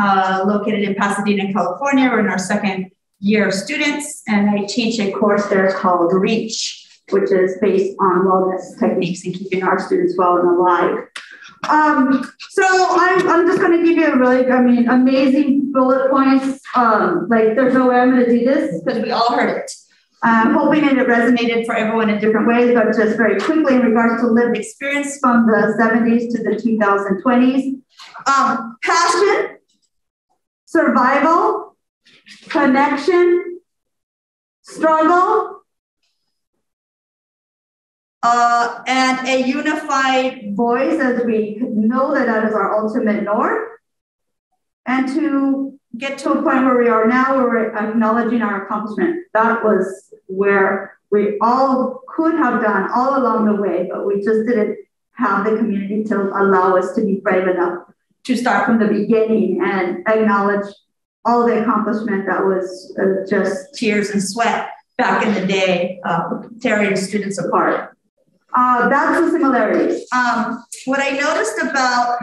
located in Pasadena, California. We're in our second year of students, and I teach a course there called REACH, which is based on wellness techniques and keeping our students well and alive. So I'm just going to give you a really, amazing bullet points. Like there's no way I'm going to do this because we all heard it. Hoping that it resonated for everyone in different ways, but just very quickly in regards to lived experience from the 70s to the 2020s. Passion, survival, connection, struggle, and a unified voice, as we know that is our ultimate north. And to get to a point where we are now, where we're acknowledging our accomplishment. That was where we all could have done all along the way, but we just didn't have the community to allow us to be brave enough to start from the beginning and acknowledge all the accomplishment that was just tears and sweat back in the day, tearing students apart. That's the similarities. What I noticed about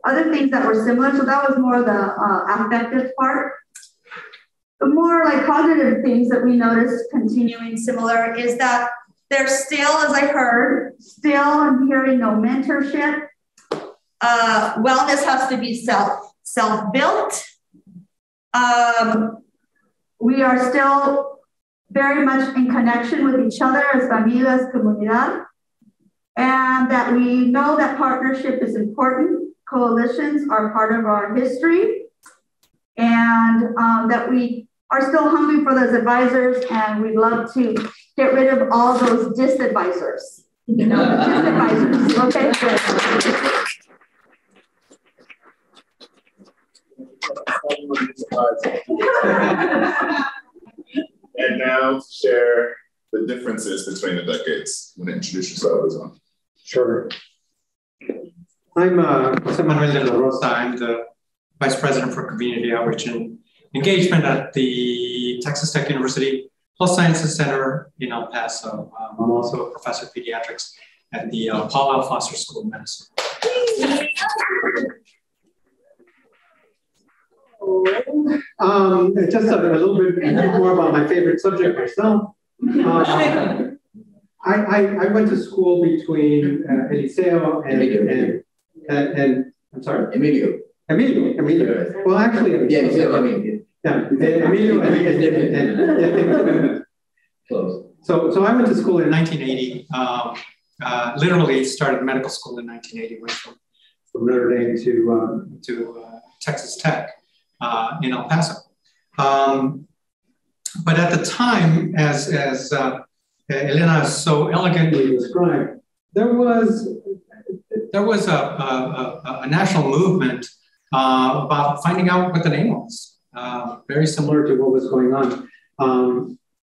other things that were similar, so that was more the affective part. The more like cognitive things that we noticed continuing similar is that there's still, as I heard, still I'm hearing no mentorship. Wellness has to be self-built. We are still very much in connection with each other as familias, comunidad, and that we know that partnership is important. Coalitions are part of our history, and that we are still hungry for those advisors, and we'd love to get rid of all those disadvisors. Disadvisors, okay, good. And now share the differences between the decades. You want to introduce yourself as well? Sure. I'm Jose Manuel de la Rosa. I'm the Vice President for Community Outreach and Engagement at the Texas Tech University Health Sciences Center in El Paso. I'm also a professor of pediatrics at the Paul L. Foster School of Medicine. Just a little bit more about my favorite subject myself. I went to school between Eliseo and I'm sorry? Emilio. Well, actually, Emilio and So I went to school in 1980. Literally started medical school in 1980. Went from Notre Dame to Texas Tech in El Paso. But at the time, as Elena so elegantly described, there was a national movement about finding out what the name was, very similar to what was going on.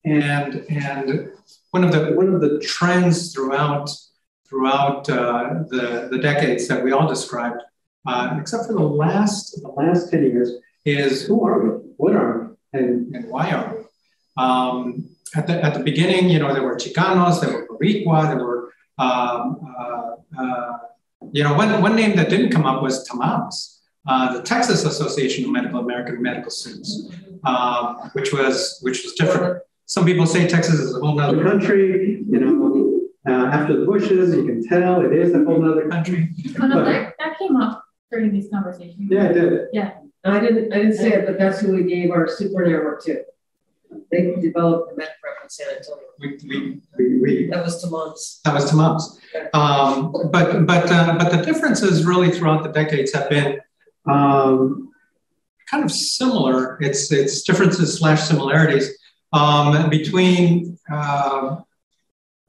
And one of the trends throughout the decades that we all described, except for the last 10 years, is who are we, what are we, and why are we? At the beginning, there were Chicanos, there were Boricua, there were one name that didn't come up was TAMAS, the Texas Association of American Medical Students, which was different. Some people say Texas is a whole nother country. After the Bushes, you can tell it is a whole nother country. Oh, no, that came up during these conversations. Yeah, it did. Yeah. I didn't say it, but that's who we gave our super network to. They developed the MedPrep in San Antonio. That was TAMAS. That was TAMAS. But the differences really throughout the decades have been kind of similar. It's differences / similarities between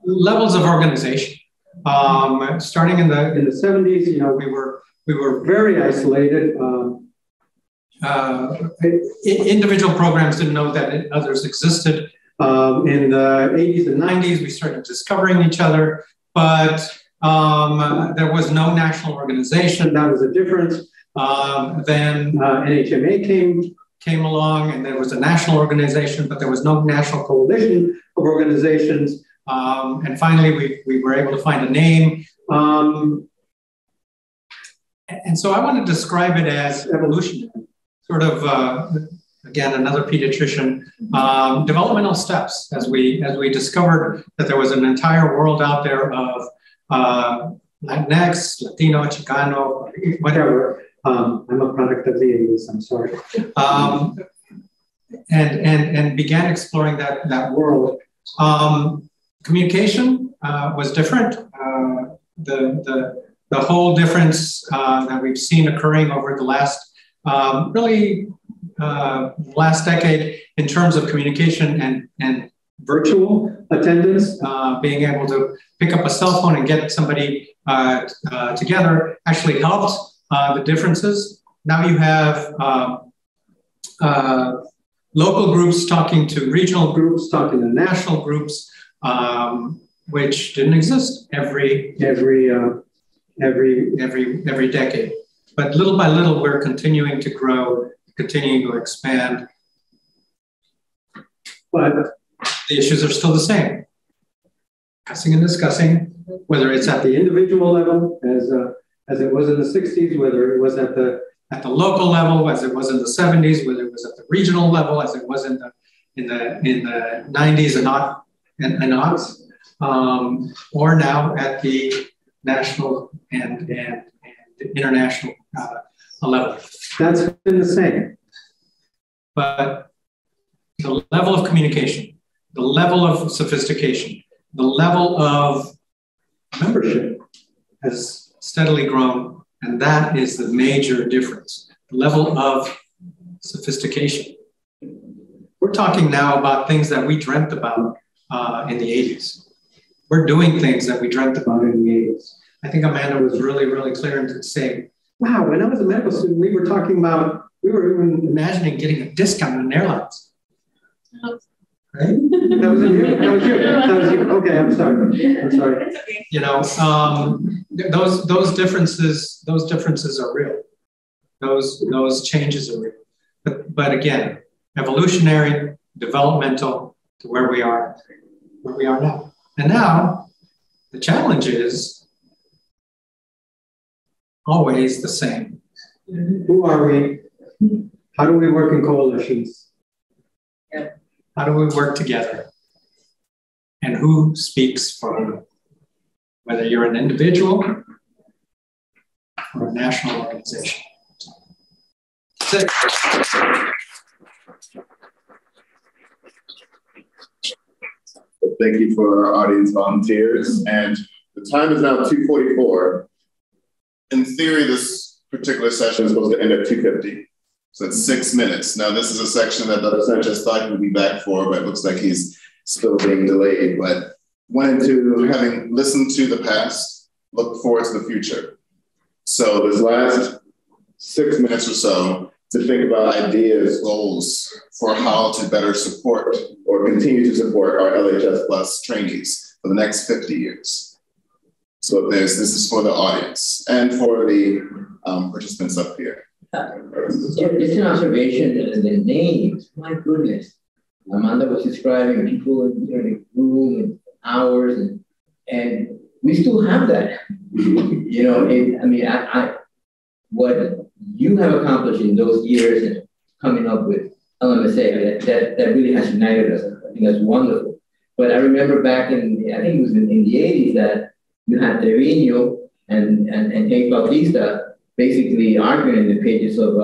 levels of organization. Starting in the 70s, we were very isolated. Individual programs didn't know that others existed. In the 80s and 90s, we started discovering each other, but there was no national organization. That was a difference. Then NHMA came along, and there was a national organization, but there was no national coalition of organizations. And finally, we were able to find a name. And so I want to describe it as evolutionary. Sort of again, another pediatrician, developmental steps as we discovered that there was an entire world out there of Latinx, Latino, Chicano, whatever. I'm a product of the 80s, I'm sorry. And began exploring that world. Communication was different. The whole difference that we've seen occurring over the last last decade in terms of communication and virtual attendance, being able to pick up a cell phone and get somebody together actually helped the differences. Now you have local groups talking to regional groups, talking to national groups, which didn't exist every decade. But little by little, we're continuing to grow, continuing to expand. But the issues are still the same. Discussing and discussing, whether it's at the individual level, as it was in the 60s, whether it was at the local level, as it was in the 70s, whether it was at the regional level, as it was in the 90s and aughts, or now at the national and international level. That's been the same. But the level of communication, the level of sophistication, the level of membership has steadily grown, and that is the major difference. The level of sophistication. We're talking now about things that we dreamt about in the 80s. We're doing things that we dreamt about in the 80s. I think Amanda was really, really clear in saying, wow, when I was a medical student, we were even imagining getting a discount on airlines. Right? That was you? That was you. Okay, I'm sorry. You know, those differences are real. Those changes are real. But again, evolutionary, developmental to where we are now. And now the challenge is always the same. Who are we? How do we work in coalitions? How do we work together? And who speaks for who? Whether you're an individual or a national organization. Thank you for our audience volunteers. And the time is now 2:44. In theory, this particular session is supposed to end at 2:50. So it's 6 minutes. Now, this is a section that Dr. Sanchez thought he would be back for, but it looks like he's still being delayed. But wanted to, having listened to the past, look forward to the future. So this last 6 minutes or so to think about ideas, goals for how to better support or continue to support our LHS Plus trainees for the next 50 years. So this is for the audience and for the participants up here. It's an observation that the names, my goodness. Amanda was describing people in the room and hours, and we still have that. You know, what you have accomplished in those years and coming up with LMSA, that really has united us. I think that's wonderful. But I remember back I think it was in the 80s that you had Trevino and Hank Bautista basically arguing in the pages of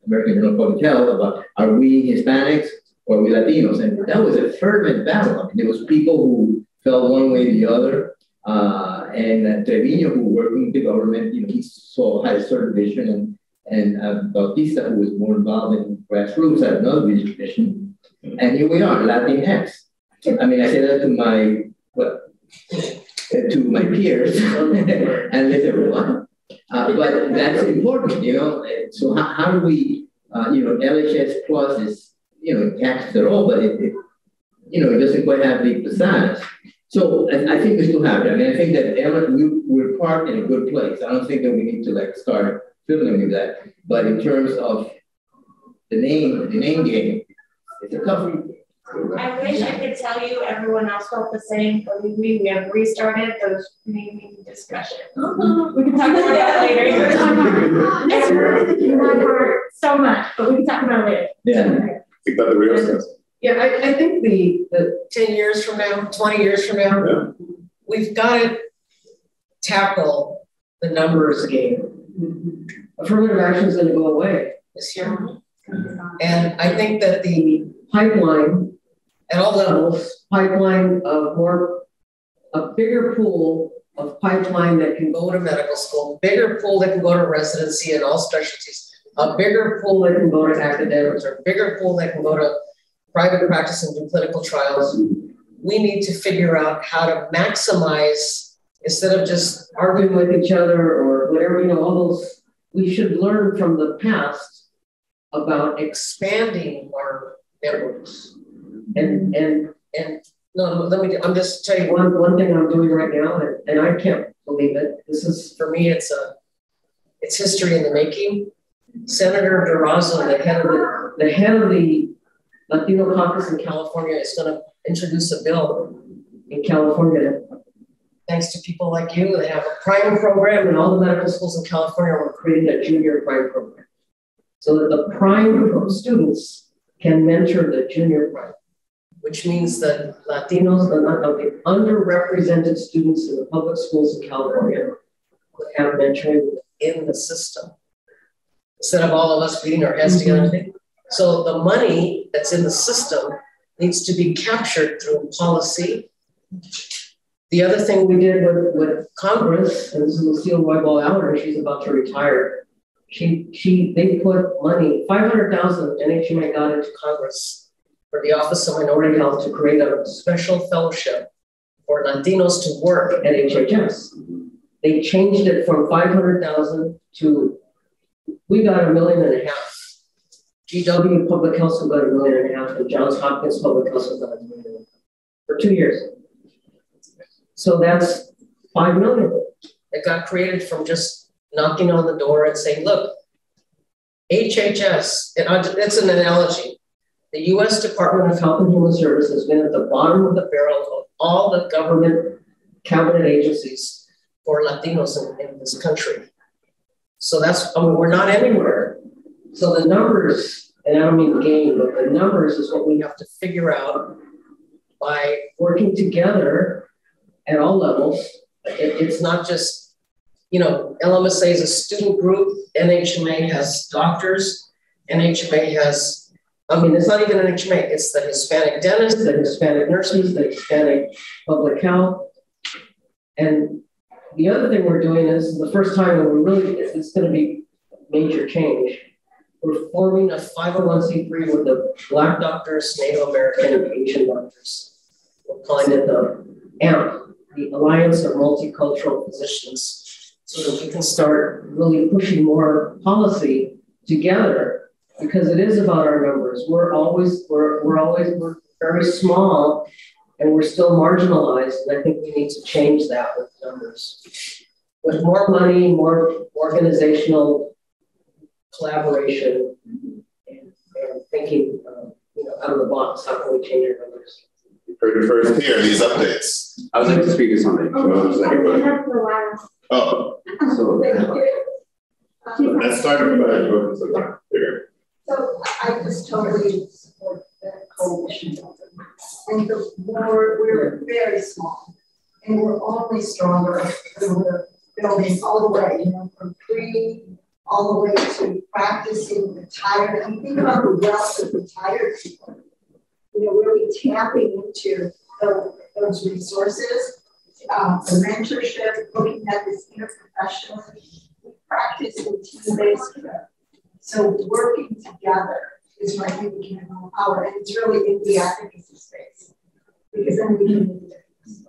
American Journal of Public Health about, are we Hispanics or are we Latinos? And that was a fervent battle. I mean, there was people who felt one way or the other. And Trevino, who worked in the government, you know, he had a certain vision, and Bautista, who was more involved in grassroots, had another vision. And here we are, Latinx. I mean, I say that to my peers, and they said, well, but that's important, you know. So how do we, LHS Plus is, it catches it all, but it doesn't quite have the pizzazz. So I think we still have it. I mean, I think that we're parked in a good place. I don't think that we need to start fiddling with that. But in terms of the name game, it's a tough one. I wish I could tell you everyone else felt the same. Believe me, we have restarted those naming discussions. We can talk about that later. It's really in my heart so much, but we can talk about it later. Yeah. think that the Rios. Yeah, I think the 10 years from now, 20 years from now, yeah, we've got to tackle the numbers game. Affirmative action is going to go away this year. And I think that the pipeline at all levels, pipeline of a bigger pool of pipeline that can go to medical school, bigger pool that can go to residency in all specialties, a bigger pool that can go to academics, or a bigger pool that can go to private practice and do clinical trials. We need to figure out how to maximize, instead of just arguing with each other or whatever, you know, all those, we should learn from the past about expanding our networks. And no, let me, I'm just tell you one thing I'm doing right now, and I can't believe it. This is, for me, it's history in the making. Senator Durazo, the head of the Latino caucus in California, is going to introduce a bill in California. Thanks to people like you, they have a prime program, and all the medical schools in California are creating a junior prime program, so that the prime students can mentor the junior prime, which means that Latinos, the underrepresented students in the public schools in California, would have mentoring in the system, instead of all of us beating our heads together. So the money that's in the system needs to be captured through policy. The other thing we did with Congress, and this is Lucille Roybal-Allard, she's about to retire. They put money, $500,000 NHMA got into Congress for the Office of Minority Health to create a special fellowship for Latinos to work at HHS. They changed it from $500,000 to, we got $1.5 million. GW Public Health got $1.5 million, and Johns Hopkins Public Health got $1 million for 2 years. So that's $5 million that got created from just knocking on the door and saying, look, HHS, it's an analogy. The US Department of Health and Human Services has been at the bottom of the barrel of all the government cabinet agencies for Latinos in this country. So that's, I mean, we're not anywhere. So the numbers, and I don't mean game, but the numbers is what we have to figure out by working together at all levels. It's not just, you know, LMSA is a student group, NHMA has doctors, NHMA has, I mean, it's not even NHMA, it's the Hispanic dentists, the Hispanic nurses, the Hispanic public health. And the other thing we're doing is the first time that it's going to be major change. We're forming a 501c3 with the Black doctors, Native American, and Asian doctors. We're calling it the AMP, the Alliance of Multicultural Physicians, so that we can start really pushing more policy together, because it is about our numbers. We're very small, and we're still marginalized, and I think we need to change that with numbers. With more money, more organizational collaboration, and thinking out of the box, how can we change our numbers? You've heard it first here, these updates. I would like to speak to something. Oh. So let's start with So I just totally support the coalition. And we're very small, and we're only stronger through the building all the way, from pre all the way to practicing retired. And think about the wealth of retired people, really tapping into those resources, the mentorship, looking at this interprofessionally, practice in team-based care. So working together is where I think we can empower, and it's really in the advocacy space, because then we can make a difference.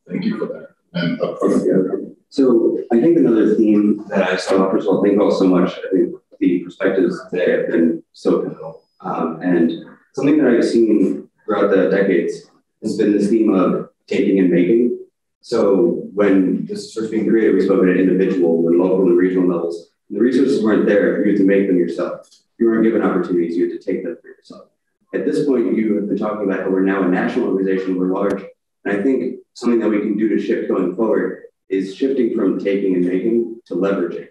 Thank you for that. And so I think another theme that I saw, first of all, thank you all so much. I think the perspectives today have been so pivotal. And something that I've seen throughout the decades has been this theme of taking and making. So when this was first being created, we spoke at individual and local and regional levels. And the resources weren't there. You had to make them yourself. You weren't given opportunities. You had to take them for yourself. At this point, you have been talking about how we're now a national organization, we're large. And I think something that we can do to shift going forward is shifting from taking and making to leveraging.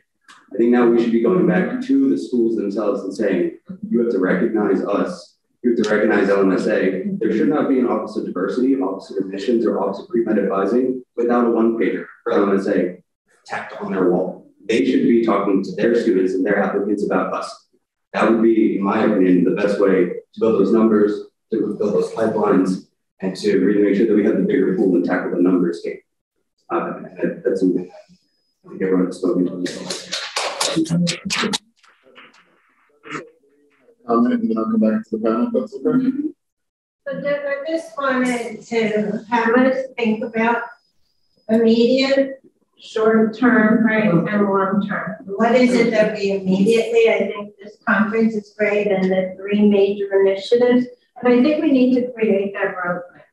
I think now we should be going back to the schools themselves and saying, you have to recognize us, you have to recognize LMSA. There should not be an Office of Diversity, an Office of Admissions, or Office of Pre-Med Advising without a one-pager for LMSA tacked on their wall. They should be talking to their students and their applicants about us. That would be, in my opinion, the best way to build those numbers, to build those pipelines, and to really make sure that we have the bigger pool and tackle the numbers game. That's something I think everyone has spoken to. Comment, and then I'll come back to the panel, if that's okay. So Doug, I just wanted to have us think about immediate, short term, right, and long term. What is it that we immediately, I think this conference is great and the 3 major initiatives, and I think we need to create that roadmap,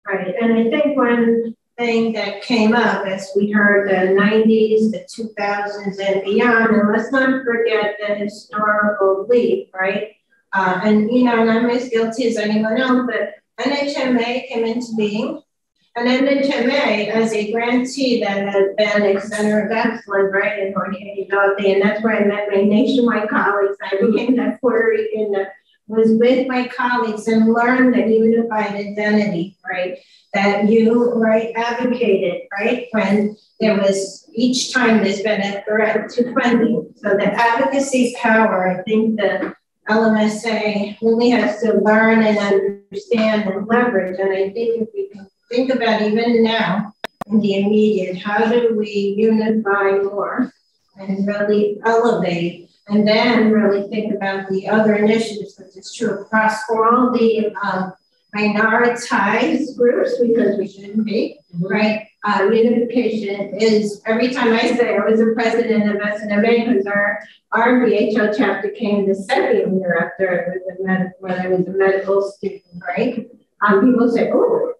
right? And I think one thing that came up as we heard the 90s, the 2000s and beyond, and let's not forget the historical leap, right? And you know, and I'm as guilty as anyone else, but NHMA came into being. And NHMA, as a grantee that had been a center of excellence, right, in Jorge Dorothy, and that's where I met my nationwide colleagues. I became that Puerto Rican that was with my colleagues and learned the unified identity, right, that you, right, advocated, right, when there was, each time there's been a threat to funding. So the advocacy power, I think the LMSA really has to learn and understand and leverage. And I think if we can think about even now in the immediate, how do we unify more and really elevate, and then really think about the other initiatives, which is true across all the minoritized groups, because we shouldn't be, right? Unification is, every time I say I was a president of SNMA, because our VHL chapter came the second year after when I was a medical student, right? People say, oh,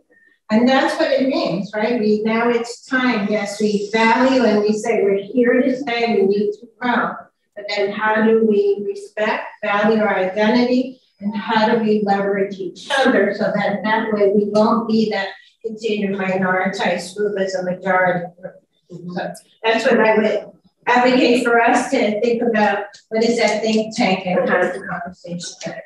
and that's what it means, right? Now it's time, yes, we value and we say we're here to stay, we need to grow. But then how do we respect, value our identity, and how do we leverage each other so that that way we won't be that continued minoritized group as a majority group. So that's what I would advocate for us to think about. What is that think tank and how is the conversation better?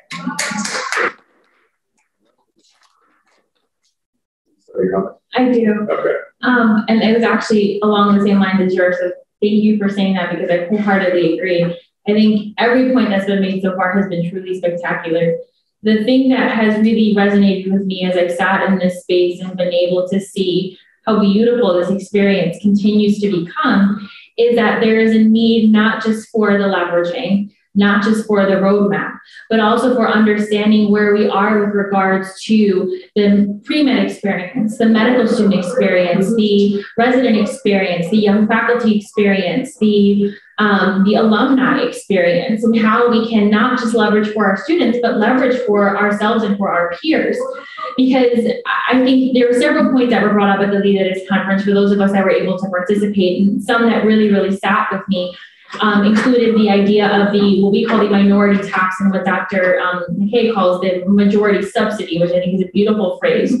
I do. Okay. And it was actually along the same lines as yours. So thank you for saying that, because I wholeheartedly agree. I think every point that's been made so far has been truly spectacular. The thing that has really resonated with me as I've sat in this space and been able to see how beautiful this experience continues to become is that there is a need not just for the leveraging, not just for the roadmap, but also for understanding where we are with regards to the pre-med experience, the medical student experience, the resident experience, the young faculty experience, the alumni experience, and how we can not just leverage for our students, but leverage for ourselves and for our peers. Because I think there were several points that were brought up at the Lead Edits conference for those of us that were able to participate, and some that really, really sat with me. Included the idea of what we call the minority tax, and what Dr. McKay calls the majority subsidy, which I think is a beautiful phrase.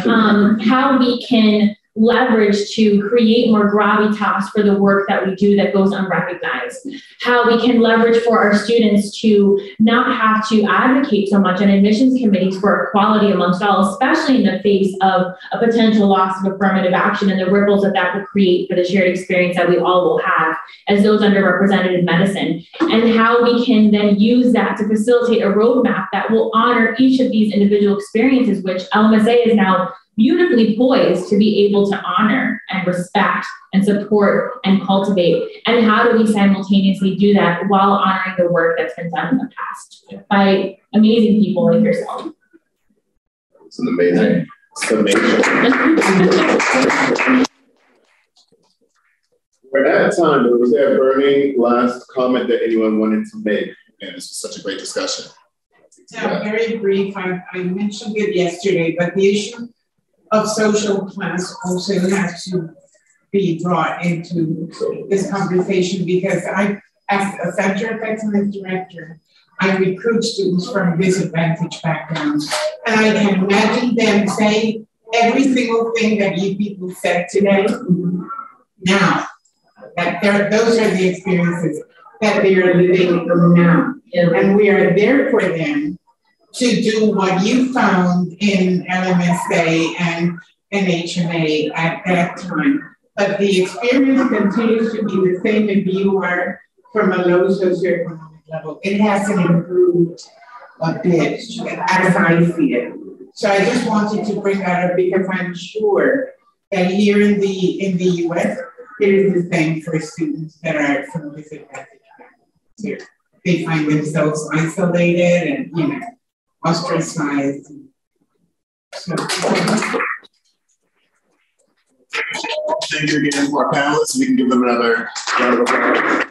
How we can leverage to create more gravitas for the work that we do that goes unrecognized. How we can leverage for our students to not have to advocate so much on admissions committees for equality amongst all, especially in the face of a potential loss of affirmative action and the ripples that that will create for the shared experience that we all will have as those underrepresented in medicine. And how we can then use that to facilitate a roadmap that will honor each of these individual experiences, which LMSA is now beautifully poised to be able to honor and respect and support and cultivate. And how do we simultaneously do that while honoring the work that's been done in the past by amazing people like yourself? It's an amazing summation. We're at time, but was there a burning last comment that anyone wanted to make? And this was such a great discussion. Yeah, very brief. I mentioned it yesterday, but the issue of social class also has to be brought into this conversation, because I, as a Center of Excellence Director, I recruit students from disadvantaged backgrounds. And I can imagine them saying every single thing that you people said today now. Those are the experiences that they are living now. And we are there for them to do what you found in LMSA and HMA at that time. But the experience continues to be the same if you are from a low socioeconomic level. It hasn't improved a bit as I see it. So I just wanted to bring that up because I'm sure that here in the US, it is the same for students that are from disadvantaged backgrounds. They find themselves isolated and, you know, ostracized. So. Thank you again to our panelists. We can give them another round of applause.